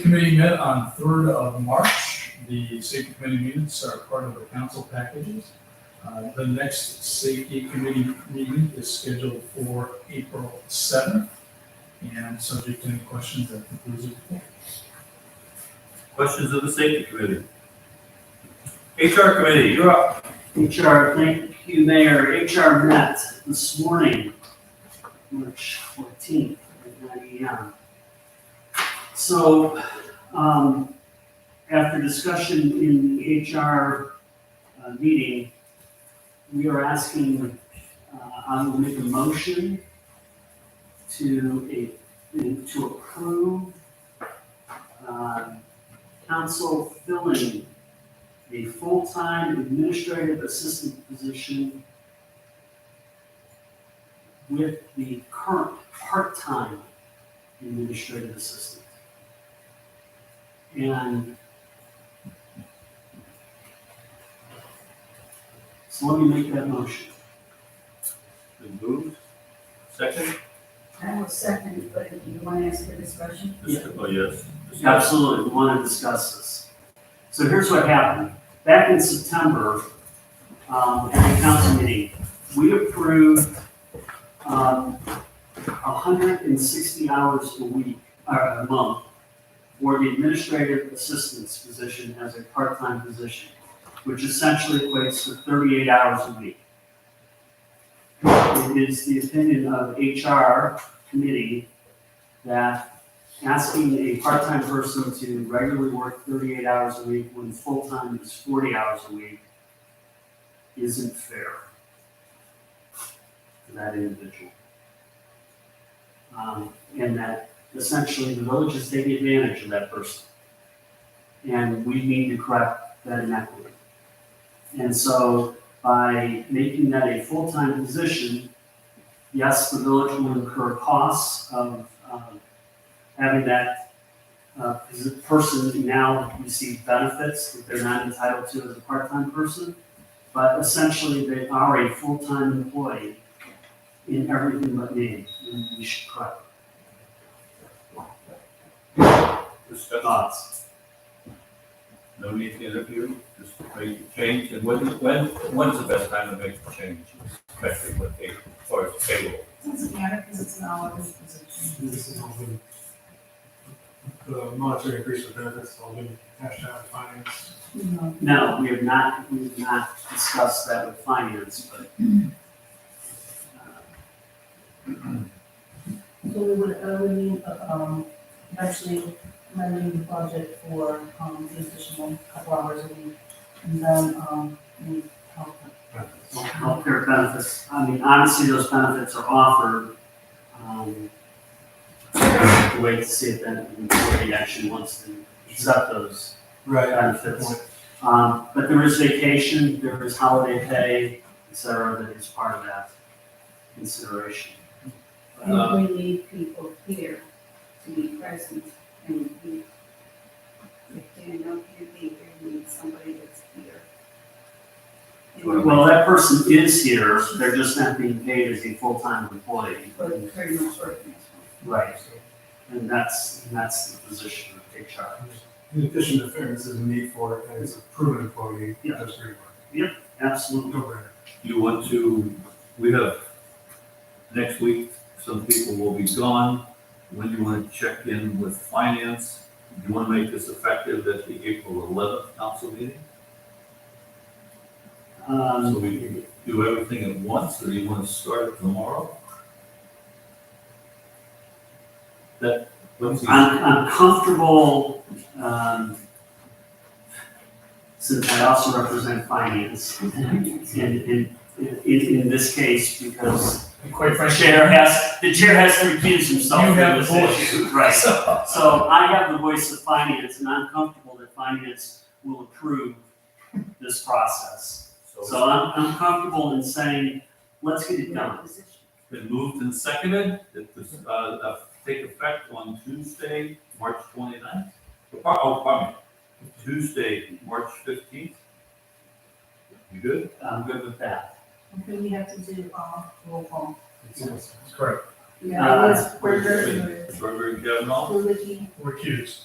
Committee met on 3rd of March. The Safety Committee minutes are part of the council packages. The next Safety Committee meeting is scheduled for April 7th. and subject to any questions that concludes it. Questions of the safety committee? HR committee, you're up. HR, thank you, Mayor. HR met this morning, March 14th at 9 a.m. So, after discussion in the HR meeting, we are asking, I will make a motion to approve council filling a full-time administrative assistant position with the current part-time administrative assistant. And so let me make that motion. Been moved. Second? I will second it, but if you want to ask for discussion? Oh, yes. Absolutely, we want to discuss this. So here's what happened. Back in September, at the council meeting, we approved 160 hours a week, or a month, for the administrative assistant's position as a part-time position, which essentially equates to 38 hours a week. It is the opinion of HR committee that asking a part-time person to regularly work 38 hours a week when full-time is 40 hours a week isn't fair to that individual. And that essentially the village is taking advantage of that person. And we need to correct that inequity. And so by making that a full-time position, yes, the village will incur costs of having that person now receive benefits that they're not entitled to as a part-time person, but essentially they are a full-time employee in everything but name, and we should correct. Discussion. Thoughts? No need to interview, just make the change. And when's the best time to make the change? Especially with as far as payroll. Doesn't matter because it's an hourly position. This is all the monetary increase of benefits, all been hashed out in finance. No, we have not discussed that with finance, but So we would need, actually, amending the budget for, the additional couple hours a week. And then, we help. healthcare benefits, I mean, obviously those benefits are offered. We'll wait to see if that employee actually wants to accept those benefits. But there is vacation, there is holiday pay, et cetera, that is part of that consideration. And we need people here to be present and be, if Daniel can't be here, we need somebody that's here. Well, that person is here, they're just not being paid as a full-time employee. But very much working. Right. And that's the position of HR. In addition to fairness, there's a need for it, and it's a proven employee, that's great work. Absolutely. No brainer. You want to, we have, next week, some people will be gone. When do you want to check in with finance? Do you want to make this effective at the April 11th council meeting? So we can do everything at once, or do you want to start it tomorrow? I'm comfortable, since I also represent finance, in this case, because Quite frankly, the chair has to recuse himself You from have this the voice. issue. Right. So I have the voice of finance, and I'm comfortable that finance will approve this process. So I'm comfortable in saying, let's get it done. Been moved and seconded, that this, take effect on Tuesday, March 29th? Pardon me, Tuesday, March 15th? You good? I'm good with that. Okay, we have to do, roll call. That's correct. Yeah, it was Berger, Berger and Kavanaugh? Coolidge, Recused.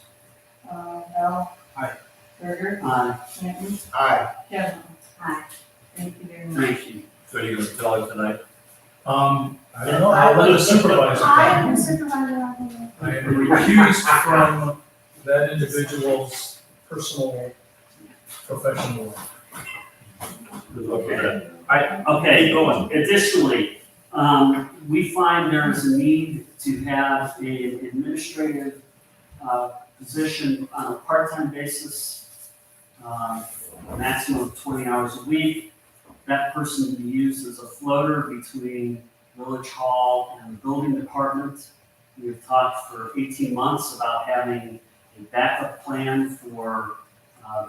Bell. Aye. Berger. Canton. Aye. Kavanaugh. Aye. Thank you very much. Thank you. So you're gonna tell it tonight? I don't know, I'll let the supervisor. I am the supervisor. I am recused from that individual's personal, professional life. Good luck with that. Okay, additionally, we find there is a need to have an administrative position on a part-time basis, a maximum of 20 hours a week. That person be used as a floater between Village Hall and the building department. We've talked for 18 months about having a backup plan for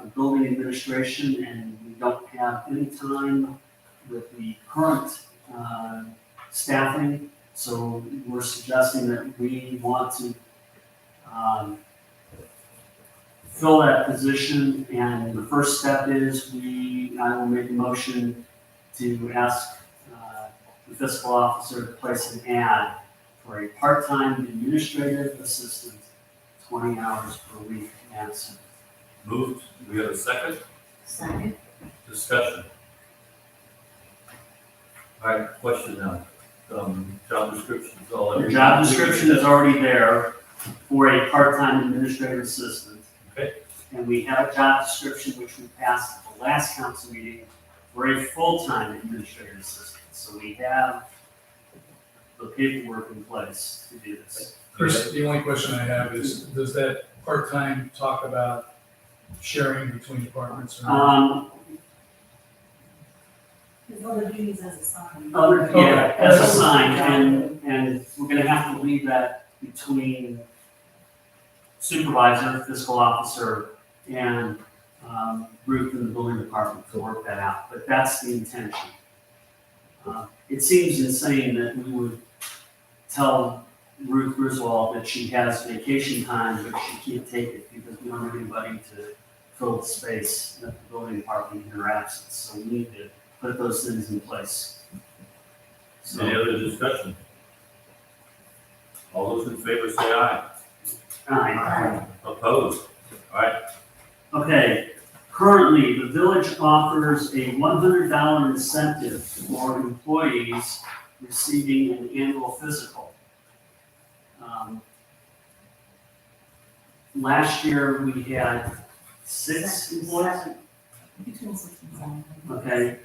the building administration, and we don't have any time with the current staffing. So we're suggesting that we want to fill that position, and the first step is I will make a motion to ask the fiscal officer to place an ad for a part-time administrative assistant, 20 hours per week as Moved. Do we have a second? Second. Discussion. All right, question now. Job description is all. The job description is already there for a part-time administrative assistant. Okay. And we have a job description which we passed at the last council meeting for a full-time administrative assistant. So we have the paperwork in place to do this. Chris, the only question I have is, does that part-time talk about sharing between departments or not? His other duties as assigned. As assigned, and we're gonna have to leave that between supervisor, fiscal officer, and Ruth in the building department to work that out, but that's the intention. It seems insane that we would tell Ruth Griswold that she has vacation time, but she can't take it because we don't have anybody to fill the space at the building department in her absence, so we need to put those things in place. So, Any other discussion? All those in favor say aye. aye. Opposed? All right, Okay, currently, the village offers a $100 incentive for employees receiving an annual physical. Last year, we had 6 employees, Between 6 and 7. okay,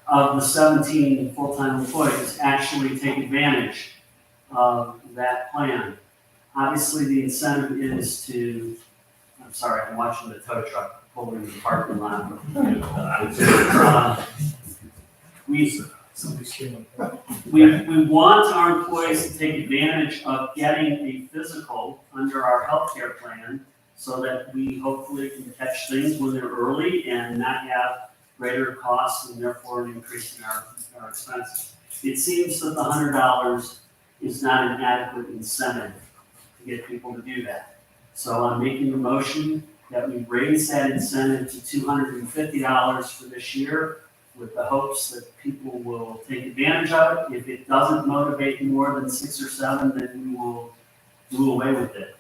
of the 17 full-time employees actually take advantage of that plan. Obviously, the incentive is to, I'm sorry, I'm watching the tow truck pulling the parking lot. Somebody's stealing? We want our employees to take advantage of getting a physical under our healthcare plan so that we hopefully can catch things when they're early and not have greater costs and therefore an increase in our expenses. It seems that the $100 is not an adequate incentive to get people to do that. So I'm making a motion that we raise that incentive to $250 for this year, with the hopes that people will take advantage of it. If it doesn't motivate more than 6 or 7, then we will do away with it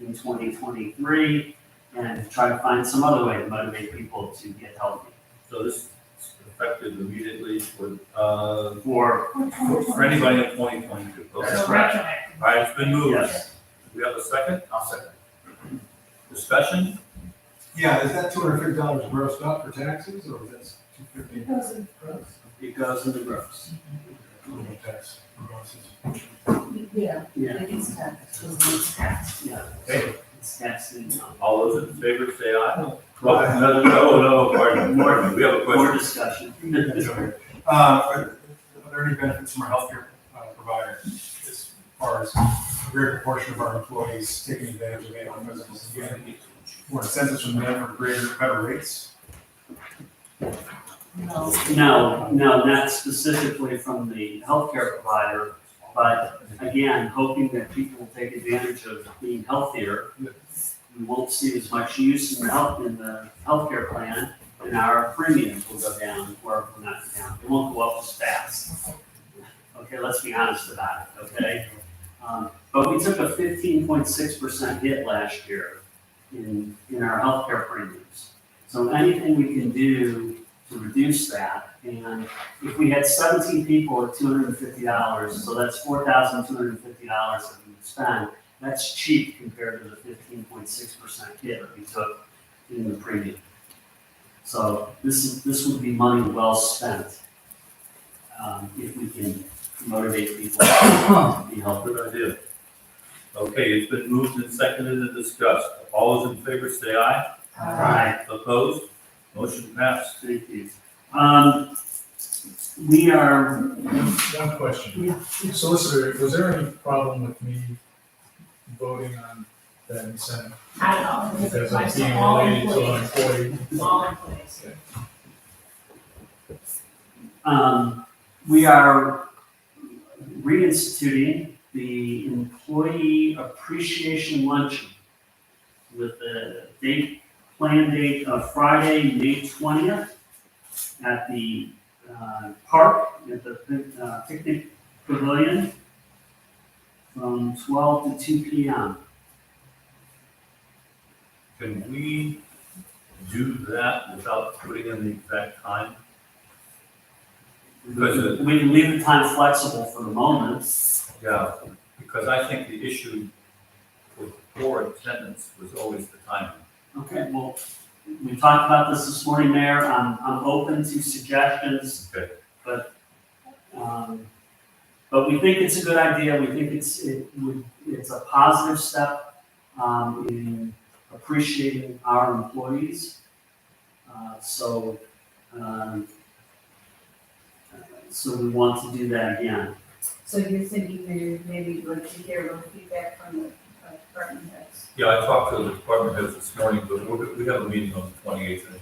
in 2023 and try to find some other way to motivate people to get healthy. so this is effective immediately for For anybody in 2022. Okay. That's correct. All right, it's been moved. Yes. Do we have a second? I'll second. Discussion? Yeah, is that $250 grossed up for taxes, or is that $250 gross? It goes in the gross. Tax grosses. Yeah, Yeah, it is taxed, it's taxed. yeah. Okay. It's taxed income. All those in favor say aye. No, pardon. We have a More question. discussion. Are there any benefits from our healthcare provider as far as a greater proportion of our employees taking advantage of annual physicals? Again, more incentives from them for better rates? No. No, not specifically from the healthcare provider, but again, hoping that people will take advantage of being healthier. We won't see as much use in the healthcare plan, and our premiums will go down, or not go down, it won't go up as fast. Okay, let's be honest about it, okay? But we took a 15.6% hit last year in our healthcare premiums. So anything we can do to reduce that, and if we had 17 people at $250, so that's $4,250 that we would spend, That's cheap compared to the 15.6% hit that we took in the premium. So this would be money well spent, if we can motivate people to be healthy. Good idea. Okay, it's been moved and seconded and discussed. All those in favor say aye. Aye. Opposed? Motion passed. Thank you. We are, One question. Yeah. Solicitor, was there any problem with me voting on that incentive? I don't know, Because because I'm being all related to an employees, employee. all employees. we are reinstituting the employee appreciation luncheon with the planned date of Friday, May 20th at the park, at the picnic pavilion from 12 to 2 p.m. Can we do that without putting in the exact time? Because, We can leave the time flexible for the moment. yeah, because I think the issue with poor attendance was always the timing. Okay, well, we talked about this morning, Mayor. I'm open to suggestions. Okay. But we think it's a good idea. We think it's a positive step in appreciating our employees. So we want to do that again. So you're thinking maybe like to hear a little feedback from the department heads? Yeah, I talked to the department heads this morning, but we have a meeting on the 28th, and,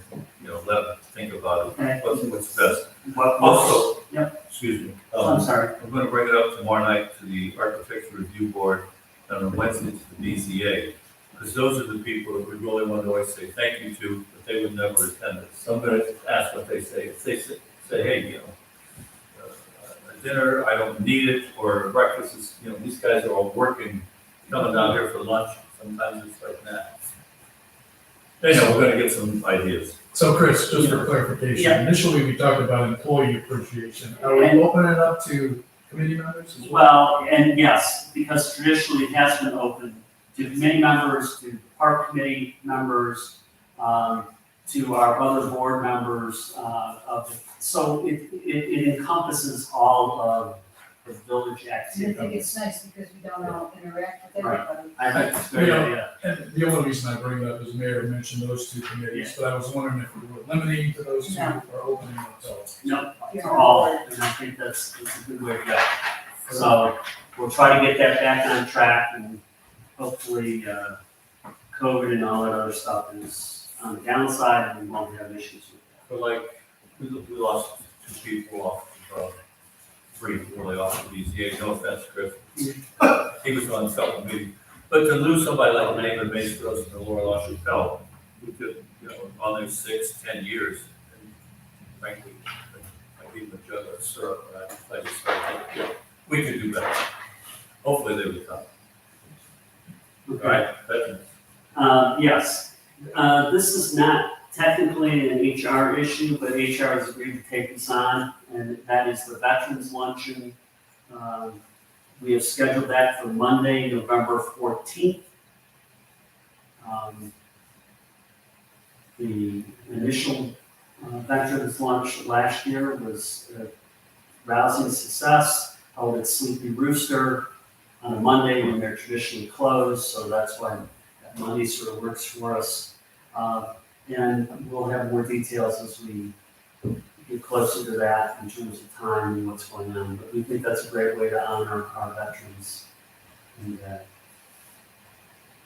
let them think about it, Okay. what's best. What, Also, Yep. excuse me, I'm sorry. I'm gonna bring it up tomorrow night to the Architecture Review Board, and on Wednesday to the BZA, because those are the people that we really want to always say thank you to, but they would never attend it. So I'm gonna ask what they say. If they say, hey, a dinner, I don't need it, or breakfast is, these guys are all working, coming down here for lunch, sometimes it's like that. Anyhow, we're gonna get some ideas. So Chris, just for clarification, Yeah. initially we talked about employee appreciation. Are we opening it up to committee members as well? Well, and yes, because traditionally it has been open to committee members, to park committee members, to our other board members, so it encompasses all of the village And I think activities. it's nice because we don't all interact with Right. everybody. I think it's a great Yeah. idea. And the only reason I bring it up is Mayor mentioned those two committees, but I was wondering if we were limiting to those two No. or opening up to all. No, You're to on all, board. and I think that's a good way to go. So we'll try to get that back on track, and hopefully, COVID and all that other stuff is on the downside and we won't have issues with that. But like, we lost two people off, three really off the BZA, no offense, Chris. He was on several meetings, but to lose somebody like David Maestros and Laura LaChapelle, who did, on their 6-10 years, and frankly, I gave them a jug of syrup, and I just felt like, we could do better. Hopefully they would come. All right, veterans. Yes, this is not technically an HR issue, but HR has agreed to take this on, and that is the Veterans Luncheon. We have scheduled that for Monday, November 14th. The initial Veterans Lunch last year was a rousing success, held at Sleepy Rooster on a Monday when they're traditionally closed, so that's why that Monday sort of works for us. And we'll have more details as we get closer to that in terms of time and what's going on. But we think that's a great way to honor our veterans and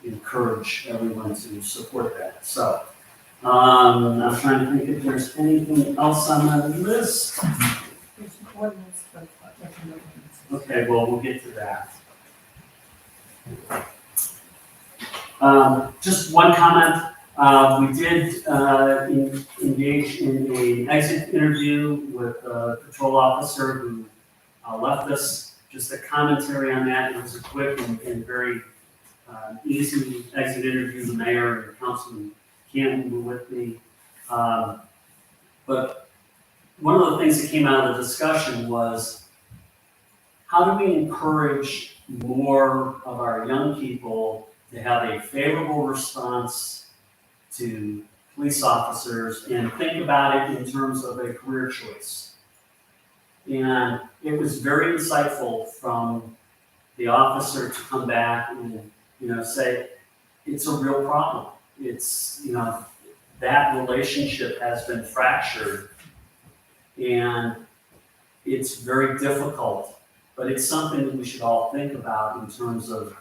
encourage everyone to support that. So I'm trying to think if there's anything else on the list. There's an ordinance, but there's an ordinance. Okay, well, we'll get to that. Just one comment. We did engage in an exit interview with a patrol officer who left us. Just a commentary on that. It was a quick and very easy exit interview. The mayor and Councilman Cannon were with me. But one of the things that came out of the discussion was, how do we encourage more of our young people to have a favorable response to police officers and think about it in terms of a career choice. And it was very insightful from the officer to come back and, say, it's a real problem. It's, that relationship has been fractured and it's very difficult, but it's something that we should all think about in terms of,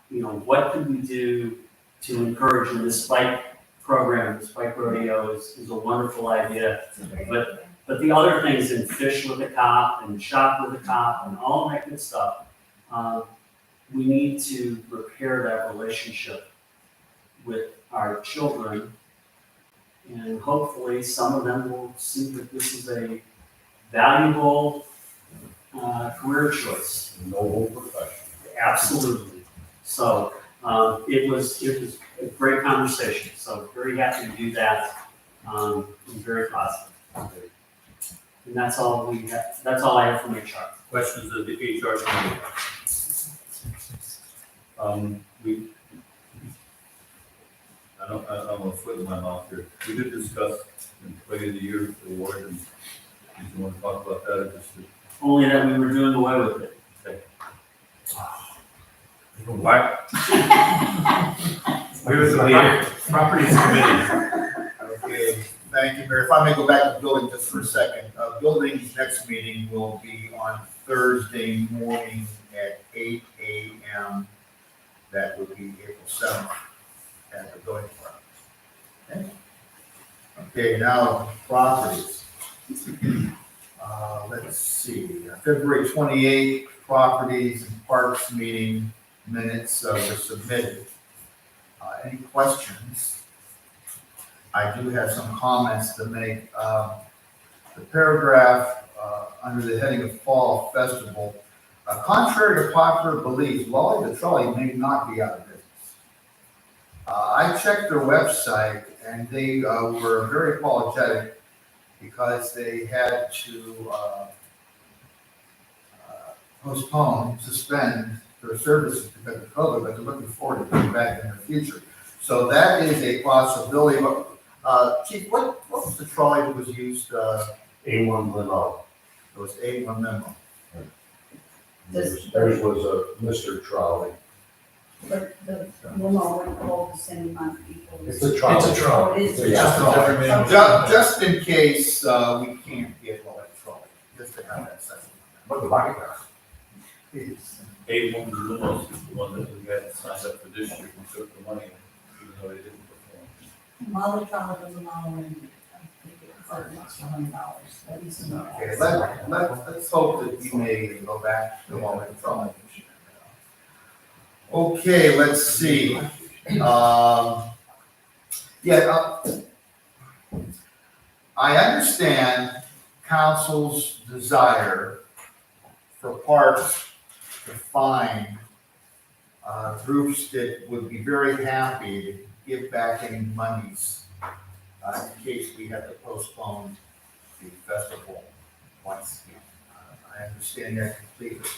what can we do to encourage, and this bike program, this bike rodeo is a wonderful idea. But the other things in Fish with a Cop and Shop with a Cop and all that good stuff, we need to repair that relationship with our children. And hopefully some of them will see that this is a valuable career choice. Noble profession. Absolutely. So it was a great conversation. So very happy to do that. And very positive. And that's all we have. That's all I have from HR. Questions of the HR committee? I don't want to foot in my mouth here. We did discuss Employee of the Year award, and did you want to talk about that or just? Only that we were doing away with it. Why? Where's the properties committee? Okay, thank you, Mayor. If I may go back to building just for a second. Building's next meeting will be on Thursday morning at 8 a.m. That would be April 7th at the building department. Okay, now properties. Let's see, February 28th, properties and parks meeting minutes were submitted. Any questions? I do have some comments to make. The paragraph under the heading of Fall Festival, contrary to popular belief, Lolly the Trolley may not be out of business. I checked their website and they were very apologetic because they had to postpone, suspend their services because of COVID, but they're looking forward to coming back in the future. So that is a possibility. Chief, what was the trolley that was used? A1 limo. It was A1 limo. Theirs was a Mr. Trolley. But the limo wouldn't hold the same amount of people. It's a trolley. It's a trolley. Oh, it is. It's Just a different name. Just in case we can't get Lolly trolley, just to have that second. But the bike car. A1 Lumos is the one that we had signed up for this year. We took the money, even though they didn't perform. Molly Trolley was a model in, I think it was like an extra $100, at least in the Okay, past. let's hope that we may go back to Lolly trolley. Okay, let's see. I understand council's desire for parks to find groups that would be very happy to give back any monies in case we have to postpone the festival once again. I understand that completely.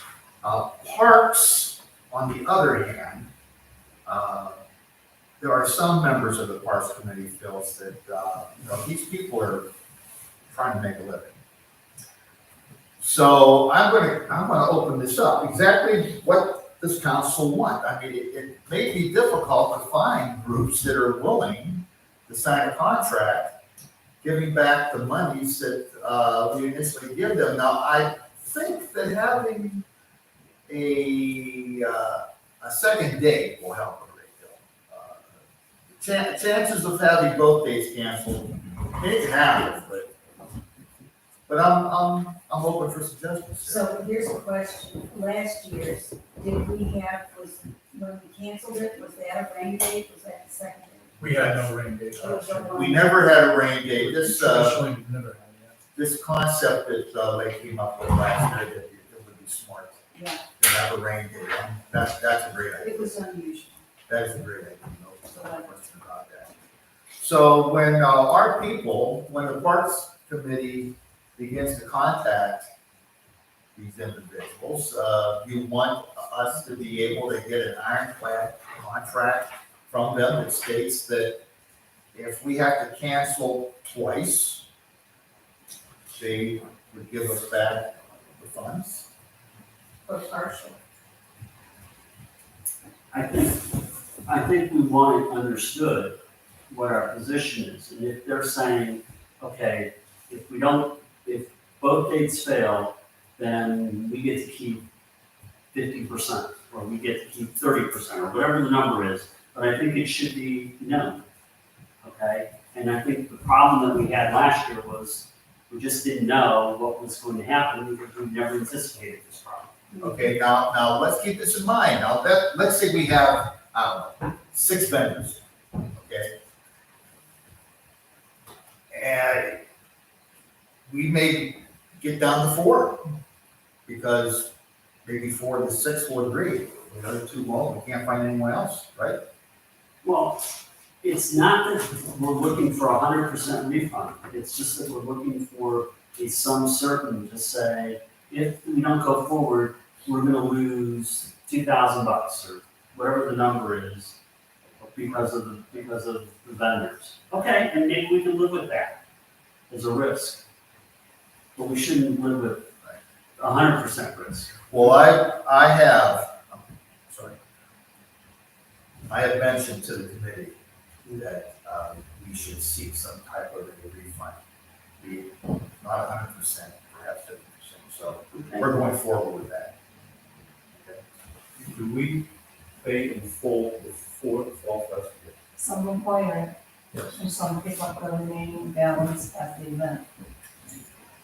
Parks, on the other hand, there are some members of the Parks Committee feels that, these people are trying to make a living. So I'm gonna open this up. Exactly what does council want? I mean, it may be difficult to find groups that are willing to sign a contract, giving back the monies that we initially give them. Now, I think that having a second date will help a great deal. Chances of having both days canceled may happen, but I'm open for suggestions. So here's a question. Last year's, did we have, when we canceled it, was that a rain date? Was that the second date? We had no rain date. It was a one- We never had a rain date. Traditionally, we've never had that. This concept that they came up with last year, that it would be smart Yeah, to have a rain date. That's a great idea. it was unusual. That is a great idea. No question about that. So when when the Parks Committee begins to contact these individuals. You want us to be able to get an ironclad contract from them that states that if we have to cancel twice, they would give us back the funds. Or partial. I think we want it understood what our position is, and if they're saying, okay, if both dates fail, then we get to keep 50%, or we get to keep 30%, or whatever the number is, but I think it should be known, okay? And I think the problem that we had last year was, we just didn't know what was going to happen, because we never anticipated this problem. Okay, now let's keep this in mind. Now, let's say we have, 6 vendors, okay? And we may get down to 4, because maybe 4 of the 6 will agree. The other 2 won't, we can't find anyone else, right? Well, it's not that we're looking for 100% refund, it's just that we're looking for a sum certain to say, if we don't go forward, we're gonna lose $2,000 or whatever the number is because of the vendors. Okay, and maybe we can live with that as a risk. But we shouldn't live with 100% risk. Well, I have mentioned to the committee that, we should seek some type of a refund. Be not 100%, perhaps 50%, so we're going forward with that. Do we pay in full before the fall festival? Some require, Yes. and some pick up the remaining balance at the event.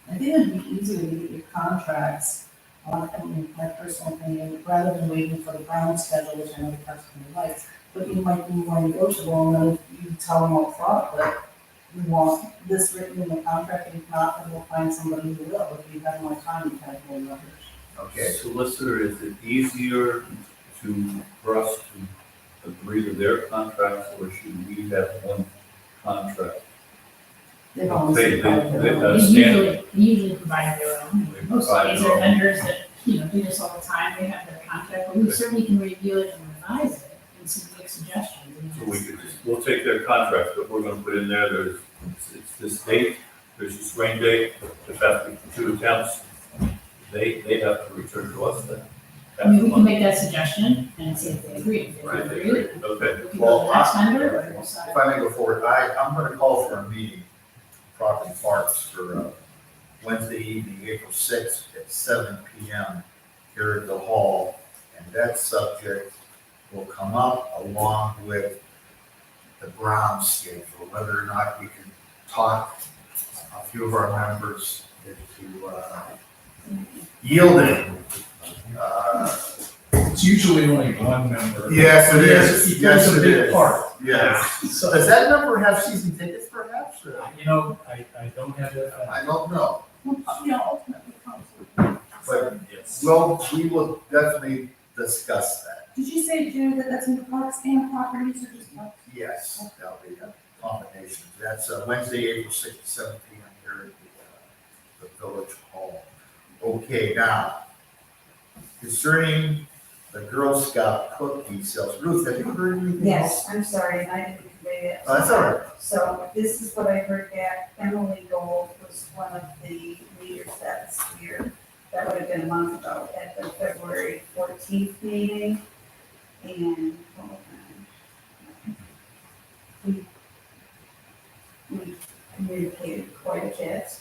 I think it'd be easier to get your contracts on, I mean, my personal opinion, rather than waiting for the ground schedule, which I know the customer likes. But you might be more negotiable, and then you tell them up front that you want this written in the contract, and if not, then we'll find somebody who will, if you have more time to kind of hold leverage. Okay, Solicitor, is it easier for us to agree to their contracts, or should we have one contract? They've always They provided their own. stand, They usually provide their own. they Most provide of these their are own. vendors that, do this all the time, they have their contract, but we certainly can review it and revise it and make suggestions. So we could we'll take their contracts, but we're gonna put in there, it's this date, there's this rain date, if after 2 attempts, they have to return to us then. I mean, we can make that suggestion and see if they agree. If they Right, they agree, agree. Okay, we can go to the next vendor or we'll decide. if I may go forward, I'm gonna call for a meeting, Property Parks, for, Wednesday evening, April 6th at 7 PM here at the hall. And that subject will come up along with the ground schedule, whether or not we can talk a few of our members into, yielding. It's usually only one member. Yes, it is. He Yes, plays a it big is. part. Yes. So, Does that number have season tickets perhaps? Or- I don't have that. I don't know. Yeah, ultimately, council. But yes. well, we will definitely discuss that. Did you say, Jim, that that's in the parks and properties or just parks? Yes, that'll be a combination. That's Wednesday, April 6th, 7 PM here at the Village Hall. Okay, now, concerning the Girl Scout cookie sales, Ruth, have you heard anything? Yes, I'm sorry, I didn't convey it. Oh, that's all right. So this is what I heard back. Emily Gold was one of the leaders that was here. That would have been a month ago at the February 14th meeting. And, hold on. We communicated quite a bit.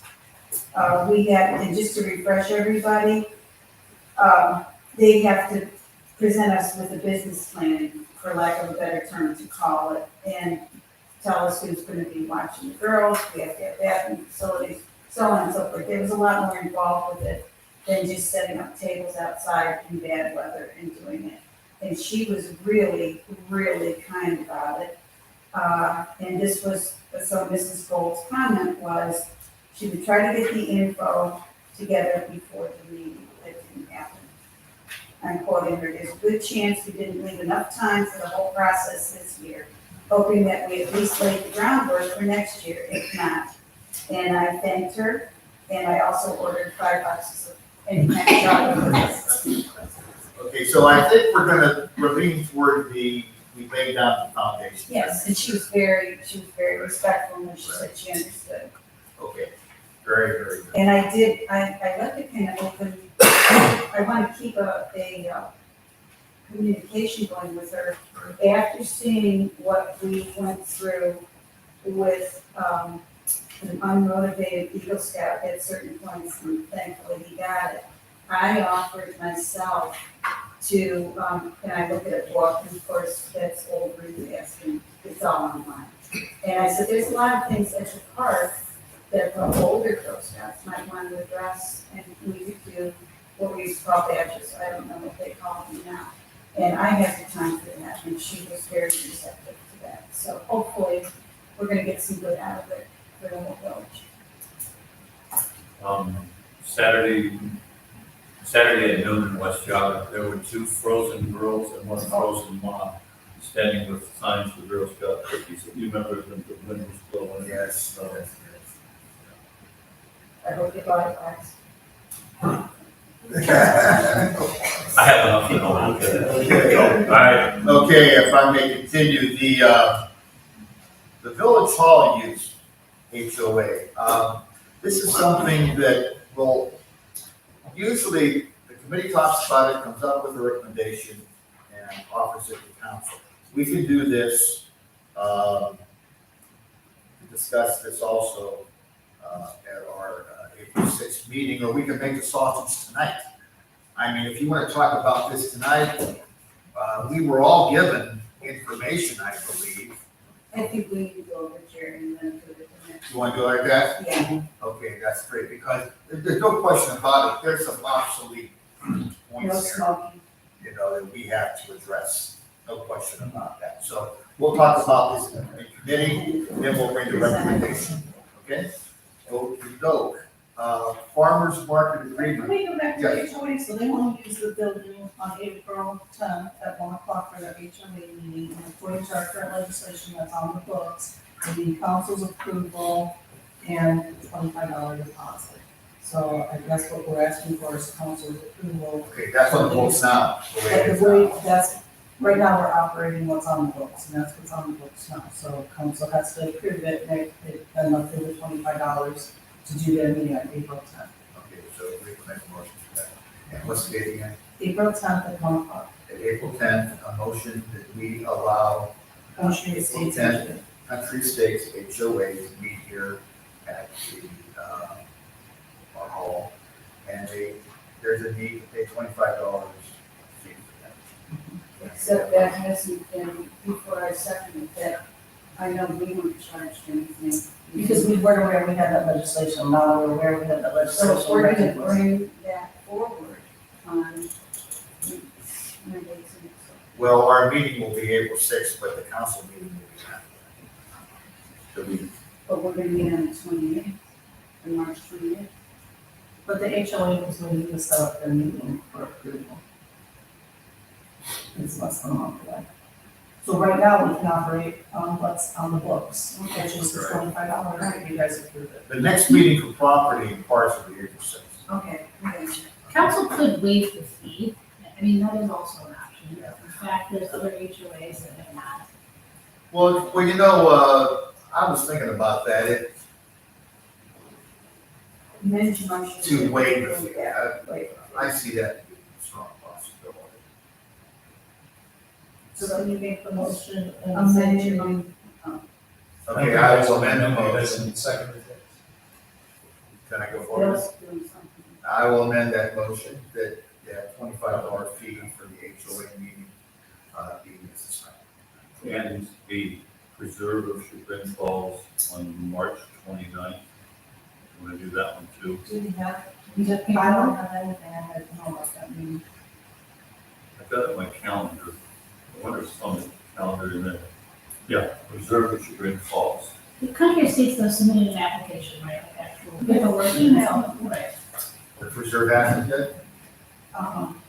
We had, and just to refresh everybody, they have to present us with a business plan, for lack of a better term to call it, and tell us who's gonna be watching the girls, we have to have bathroom facilities, so on and so forth. There was a lot more involved with it than just setting up tables outside in bad weather and doing it. And she was really, really kind about it. And this was, so Mrs. Gold's comment was, she would try to get the info together before the meeting. That didn't happen. I'm quoting her, there's a good chance we didn't leave enough time for the whole process this year, hoping that we at least laid the groundwork for next year, if not. And I thanked her, and I also ordered 5 boxes And that's Okay, so I think we're leaning toward we laid down the foundation. yes, and she was very respectful when she said she understood. Okay, very, very good. And I left it kind of open. I want to keep a communication going with her. After seeing what we went through with, an unmotivated Eagle Scout at certain points, and thankfully he got it. I offered myself to, can I look at a book, and of course, that's old recast, and it's all online. And I said, there's a lot of things at the park that the older Girl Scouts might want to address, and we could do what we used to call badges, I don't know what they call them now. And I had the time for that, and she was very receptive to that. So hopefully, we're gonna get some good out of it for the whole village. Saturday at noon in West Java, there were 2 frozen girls and 1 frozen mom standing with signs for Girl Scout cookies. If you remember them, the wind was blowing. Yes, yes, I hope you buy it. I have enough to know. Okay. All right. Okay, if I may continue, the Village Hall use HOA. This is something that will, usually the committee talks about it, comes up with a recommendation, and offers it to council. We can do this, to discuss this also at our April 6th meeting, or we can make the sausage tonight. I mean, if you want to talk about this tonight, we were all given information, I believe. I think we need to go over Jerry and then put it in You want to go like that? there. Yeah, Okay, that's great, because there's no question about it, there's some obsolete no points there, smoking. you know, that we have to address, no question about that. So we'll talk about this in committee, then we'll bring the recommendation, okay? Go. Farmers market Can agreement. we go back to Yes. HOA? So they want to use the building on April 10th at 1 o'clock for their HOA meeting. And according to our current legislation that's on the books, we need council's approval and $25 deposit. So I guess what we're asking for is council's approval. Okay, that's on the books now. the way it But is the way, now. that's, right now, we're operating what's on the books, and that's what's on the books now. So council has to approve it, and then they'll pay the $25 to do their meeting on April 10th. Okay, so we can make a motion for that. And what's the date again? April 10th at 1 o'clock. At April 10th, a motion that we allow Motion is April stated. 10th, Country States HOA to meet here at the, our hall. And there's a need to pay $25 fee for that. Except that hasn't been, before I seconded that, I know we weren't charged anything. Because we weren't aware we had that legislation, now we're aware we had that legislation. So if we're gonna bring that forward on Monday, Well, our meeting will be April 6th, but the council meeting will be after that. So we, but we're gonna meet on the 28th, on March 28th. But the HOA was going to set up their meeting for approval. It's less than a month away. So right now, we can operate on what's on the books, which is the $25, if you guys approve it. the next meeting for property and parts will be April 6th. Okay, okay. Council could waive the fee. I mean, that is also an option. In fact, there's other HOAs that have not. Well, you know, I was thinking about that, Men's motion. to waive the fee. Wait. I see that as a strong possibility. So can you make the motion and Amend send your you? Okay, I will amend the motion. Second. Can I go forward? Bill's doing something. I will amend that motion that, $25 fee for the HOA meeting, be necessary. And the preserve of Chagrin Falls on March 29th. I'm gonna do that one too. Do we have, I don't have anything, I don't know about that meeting. I've got it on my calendar. I wonder if it's on the calendar in there. Yeah, preserve of Chagrin Falls. The country states though submitted an application, right, like actual. We have a work email. Right. The preserve hasn't yet?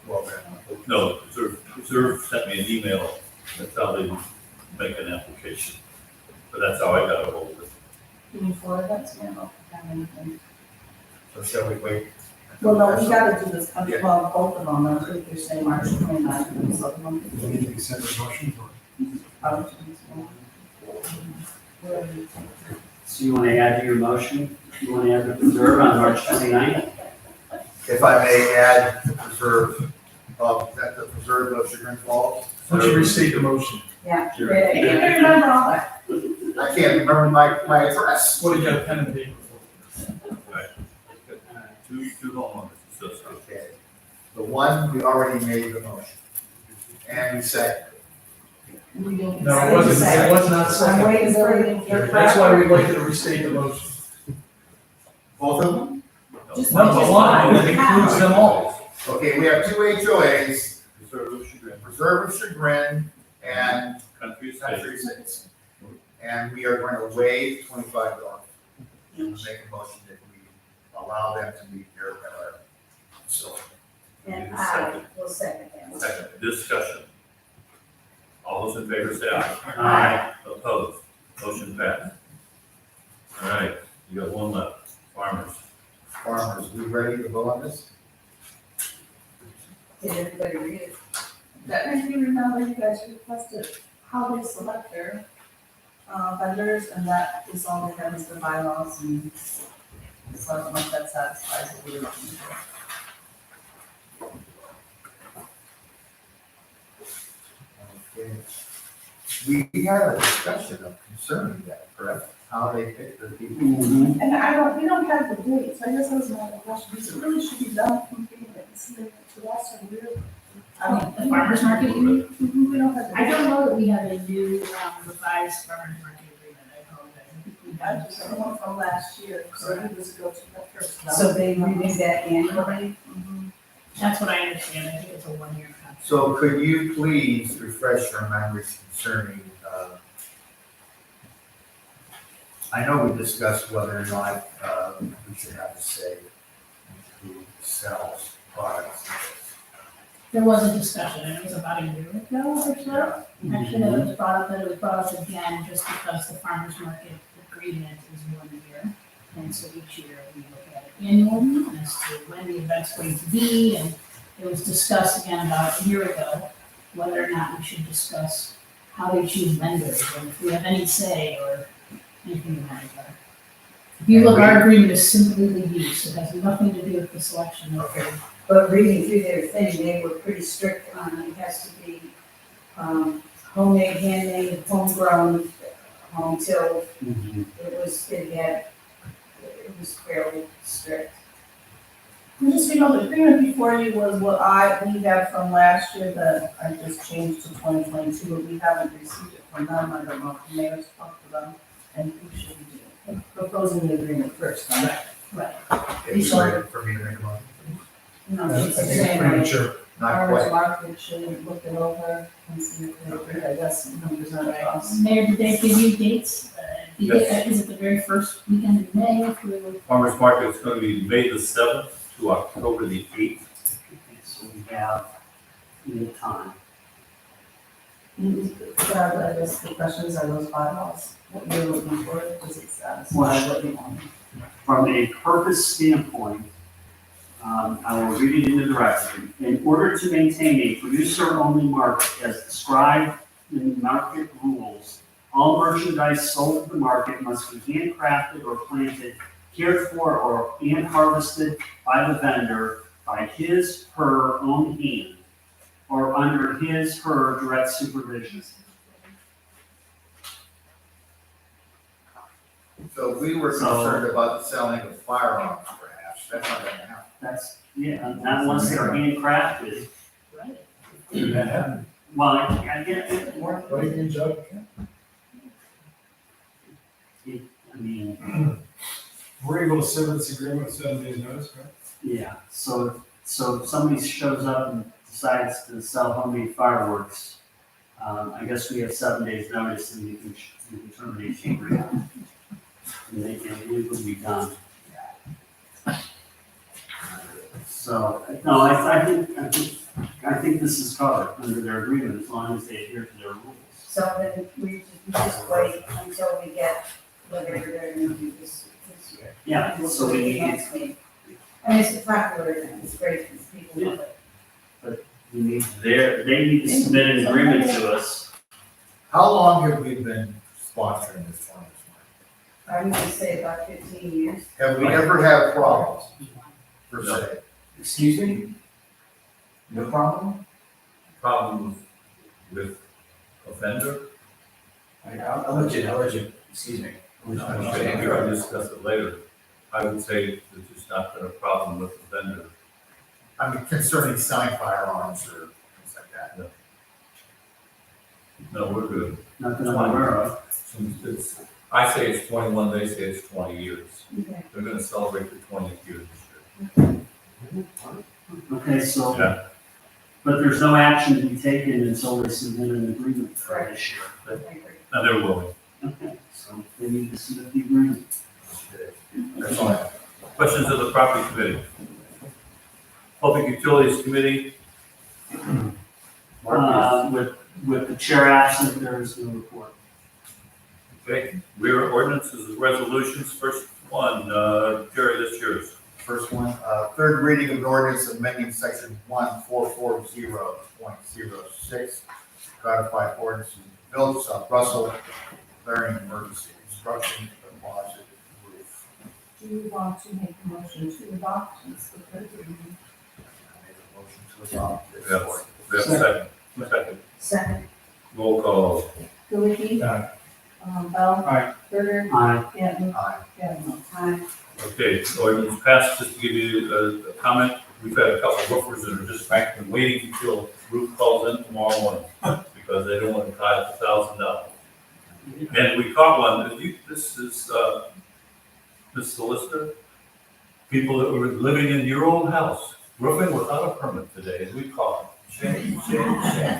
Well, then, No, preserve sent me an email. That's how they make an application. But that's how I got a hold of it. Can you forward that to me? I don't have anything. so shall we wait Well, no, we gotta do this, well, both of them, I think they're saying March 29th, and some of them. We need to be separate motions or? So you want to add to your motion? You want to add the preserve on March 29th? If I may add the preserve, that the preserve of Chagrin Falls. Why don't you restate the motion? Yeah. Sure. I can't remember all that. I can't remember my address. What do you got, pen and paper? Two homeowners associations. Okay. The one, we already made the motion. And we said, We didn't No, say it wasn't, second. it was not I'm second. waiting for you. That's why we'd like you to restate the motion. both of them? Just- Number one, that includes them all. Okay, we have two HOAs, Preserve of Chagrin, Preserve of Chagrin and Country Estate. Country Estates. And we are going to waive $25. And make a motion that we allow them to be here at our facility. And I will second that. Second, discussion. All those in favor say aye. Aye. Opposed, motion passed. All right, you got one left, farmers. Farmers, we ready to vote on this? Did everybody read it? That makes me remember you guys requested how they select their vendors, and that is all they have is the bylaws, and so I don't know if that satisfies what we're looking for. Okay. We had a discussion of concerning that, correct? How they pick the people. Mm-hmm. And we don't have the dates, I guess that was my question, because it really should be done from being submitted to us, and we're, I mean, The farmer's market, you mean? we don't have the. I don't know that we have a new revised farmer's market agreement, I apologize. I think we I have just got one from last year, so it was go to that first. So they renew that annually? Mhm. That's what I understand, I think it's a one-year contract. So could you please refresh your memories concerning, I know we discussed whether or not, we should have to say who sells products. There was a discussion, and it was about a year ago or so. Actually, it was brought up, that it was brought up again, just because the farmer's market agreement is 1 year. And so each year we look at it annually as to when the event's going to be, and it was discussed again about a year ago, whether or not we should discuss how they choose vendors, and if we have any say or anything in that regard. If you look, our agreement is simply the use, it has nothing to do with the selection of the. But reading through their thing, they were pretty strict on it has to be homemade, handmade, homegrown, home tilled. It was fairly strict. And just, you know, the agreement before you was what we had from last year that I just changed to 2022, but we haven't received it from them, I don't know if the mayor's talked to them, and who should we do? Proposing the agreement first, right? Right. Okay, you ready for me to make a motion? No, I it's think the it's same, premature. Not farmer's quite. market should look it over and see if they agree, I guess, some numbers are us. Mayor, did they give you dates? Yes. Is it the very first weekend of May? If we were- Farmers market is going to be May the 7th to October the 8th. So we have time. I guess the questions are those bylaws, what you're looking for, does it satisfy what you want? From a purpose standpoint, I will read it into the record. In order to maintain a producer-only market as described in the market rules, all merchandise sold at the market must be handcrafted or planted, cared for, and harvested by the vendor by his, her own hand, or under his, her direct supervision. So we were concerned about the selling of firearms perhaps, that's not gonna happen. That's, yeah, not unless they're handcrafted. Right. That happened. Well, I get it. What do you mean, Joe? I mean, We're able to serve this agreement with 7 days notice, right? yeah, so if somebody shows up and decides to sell homemade fireworks, I guess we have 7 days notice and you can terminate the agreement. And it will be done. So, no, I think this is covered under their agreement as long as they adhere to their rules. So then we just wait until we get whatever they're gonna do this year. Yeah, so we need, Next week. And it's a popular event, it's great, because people love it. We need they need to submit an agreement to us. How long have we been sponsoring this one? I would just say about 15 years. Have we ever had problems, per se? Excuse me? No problem? Problem with offender? I'll let you, excuse me. I'm sure I'll discuss it later. I would say there's just not been a problem with offender. I mean, concerning selling firearms or things like that. No, we're good. Not that I'm aware of. I say it's 21, they say it's 20 years. Okay. They're gonna celebrate their 20th year this year. Okay, so, Yeah. but there's no action to be taken until they submit an agreement for this year. I agree. And they're willing. Okay, so they need to submit the agreement. That's all I have. Questions of the property committee? Public utilities committee? With the chair absent, there is no report. Okay, we're ordinances resolutions. First one, Jerry, this yours. First one, third reading of an ordinance amending section 1440.06, codified ordinance in the village of South Russell, declaring an emergency, construction of a closet roof. Do you want to make a motion to adopt this? I make a motion to adopt this Yes. ordinance. We have a second. Second. Roll call. Gulicky? Aye. Bell? Aye. Berger? Aye. Gannon? Aye. Kavanaugh? Aye. Okay, ordinance passed. Just to give you a comment, we've had a couple of roofers that are just frankly waiting until roof calls in tomorrow morning because they don't want to tie up $1,000. And we caught one. This is Ms. Solicitor. People that were living in your old house, roofing without a permit today, and we caught them. Shame, shame, shame.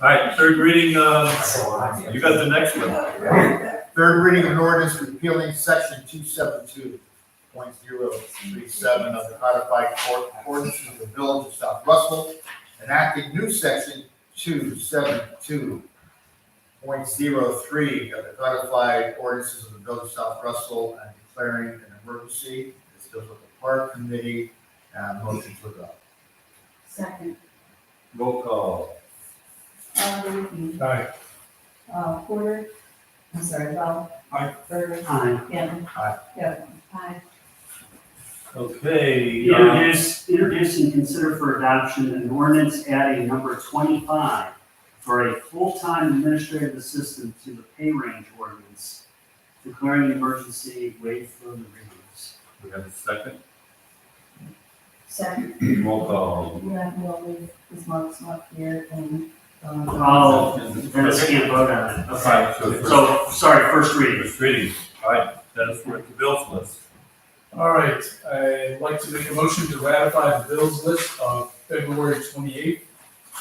All right, third reading, you got the next one. Third reading of an ordinance repealing section 272.037 of the codified ordinances of the village of South Russell, enacting new section 272.03 of the codified ordinances of the village of South Russell and declaring an emergency. This deals with the park committee, motion to adopt. Second. Roll call. Gulicky? Aye. Porter? I'm sorry, Bell? Aye. Berger? Aye. Gannon? Aye. Kavanaugh? Aye. Okay. Introduce and consider for adoption an ordinance adding number 25 for a full-time administrative assistant to the pay range ordinance, declaring an emergency, waive further readings. We have a second. Second. Roll call. Yeah, well, this Mark's not here and. Oh, Dennis can't vote on it. Okay. Right, So, sorry, first reading. First reading. All right, Dennis, we're at the bills list. All right, I'd like to make a motion to ratify the bills list of February 28th,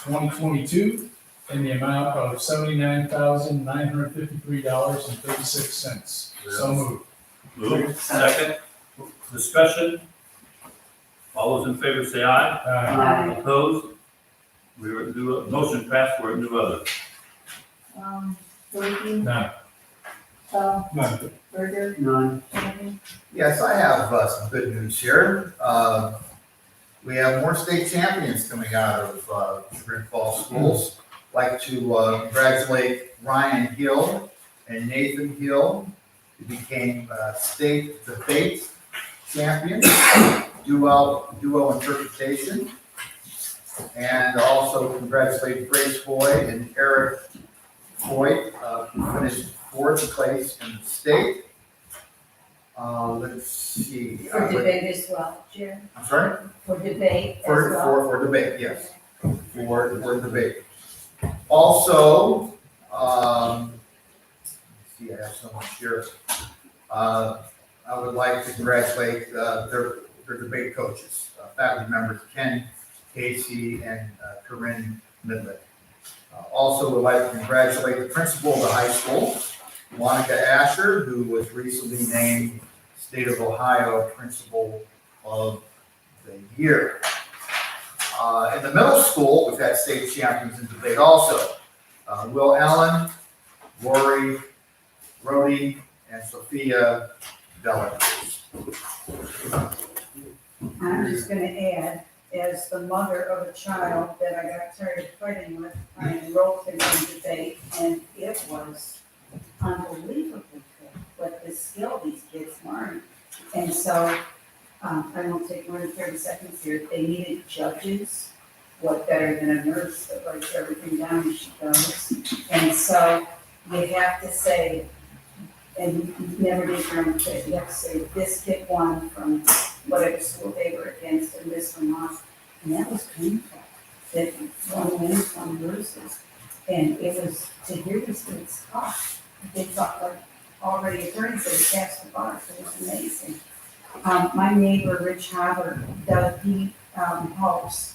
2022 in the amount of $79,953.36. So moved. Move. Second. Discussion. All those in favor say aye. Aye. Opposed? We were do a motion passed. We're at new other. Gulicky? None. Bell? None. Berger? None. Gannon? Yes, I have some good news here. We have more state champions coming out of Sugar Falls schools. I'd like to congratulate Ryan Hill and Nathan Hill, who became state debate champions, duo interpretation. And also congratulate Grace Boyd and Eric Boyd, who finished fourth place in the state. Let's see. For debate as well, Jerry. I'm sorry? For debate as For well. debate, yes. For debate. Also, let's see, I have so much here. I would like to congratulate their debate coaches, faculty members Ken, Casey, and Corinne Midlet. Also would like to congratulate the principal of the high school, Monica Asher, who was recently named State of Ohio Principal of the Year. In the middle school, we've had state champions in debate also. Will Allen, Rory, Rhodey, and Sophia Delavers. I'm just gonna add, as the mother of a child that I got tired of fighting with, I enrolled him in debate, and it was unbelievably good, what the skill these kids learn. And so, I won't take more than 30 seconds here, they needed judges. What better than a nurse that writes everything down as she goes? And so, you have to say, and you never get your own kid, you have to say, this kid won from whatever school they were against, and this one lost. And that was painful, that one wins, one loses. And it was, to hear these kids talk, they talk like already attorneys that had passed the bar, so it was amazing. My neighbor, Rich Haber, he helps,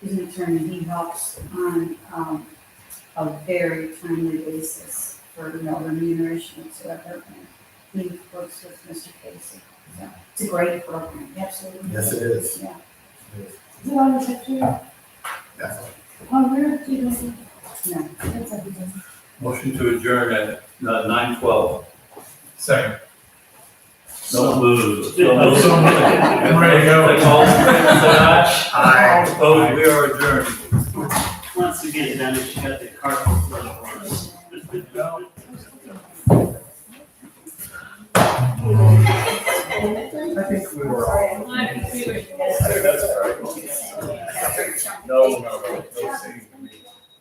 he's an attorney, he helps on a very timely basis for no remuneration whatsoever. And he works with Mr. Casey. So it's a great program, absolutely. Yes, it is. Yeah. Do you want to check your, Yes. where do you want to? No. That's everything. Motion to adjourn at 9:12. Second. No moves. I'm ready to go. All in favor, say aye. Aye. Opposed, we are adjourned. Once again, Dennis, you got the carpet for us. I think we were all. That's No, singing to me.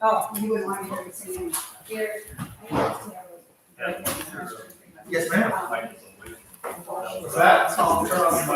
Oh, you wouldn't want to hear me singing. Here, I have to have a- Yes, ma'am. Um, What's that? Turn off the mic.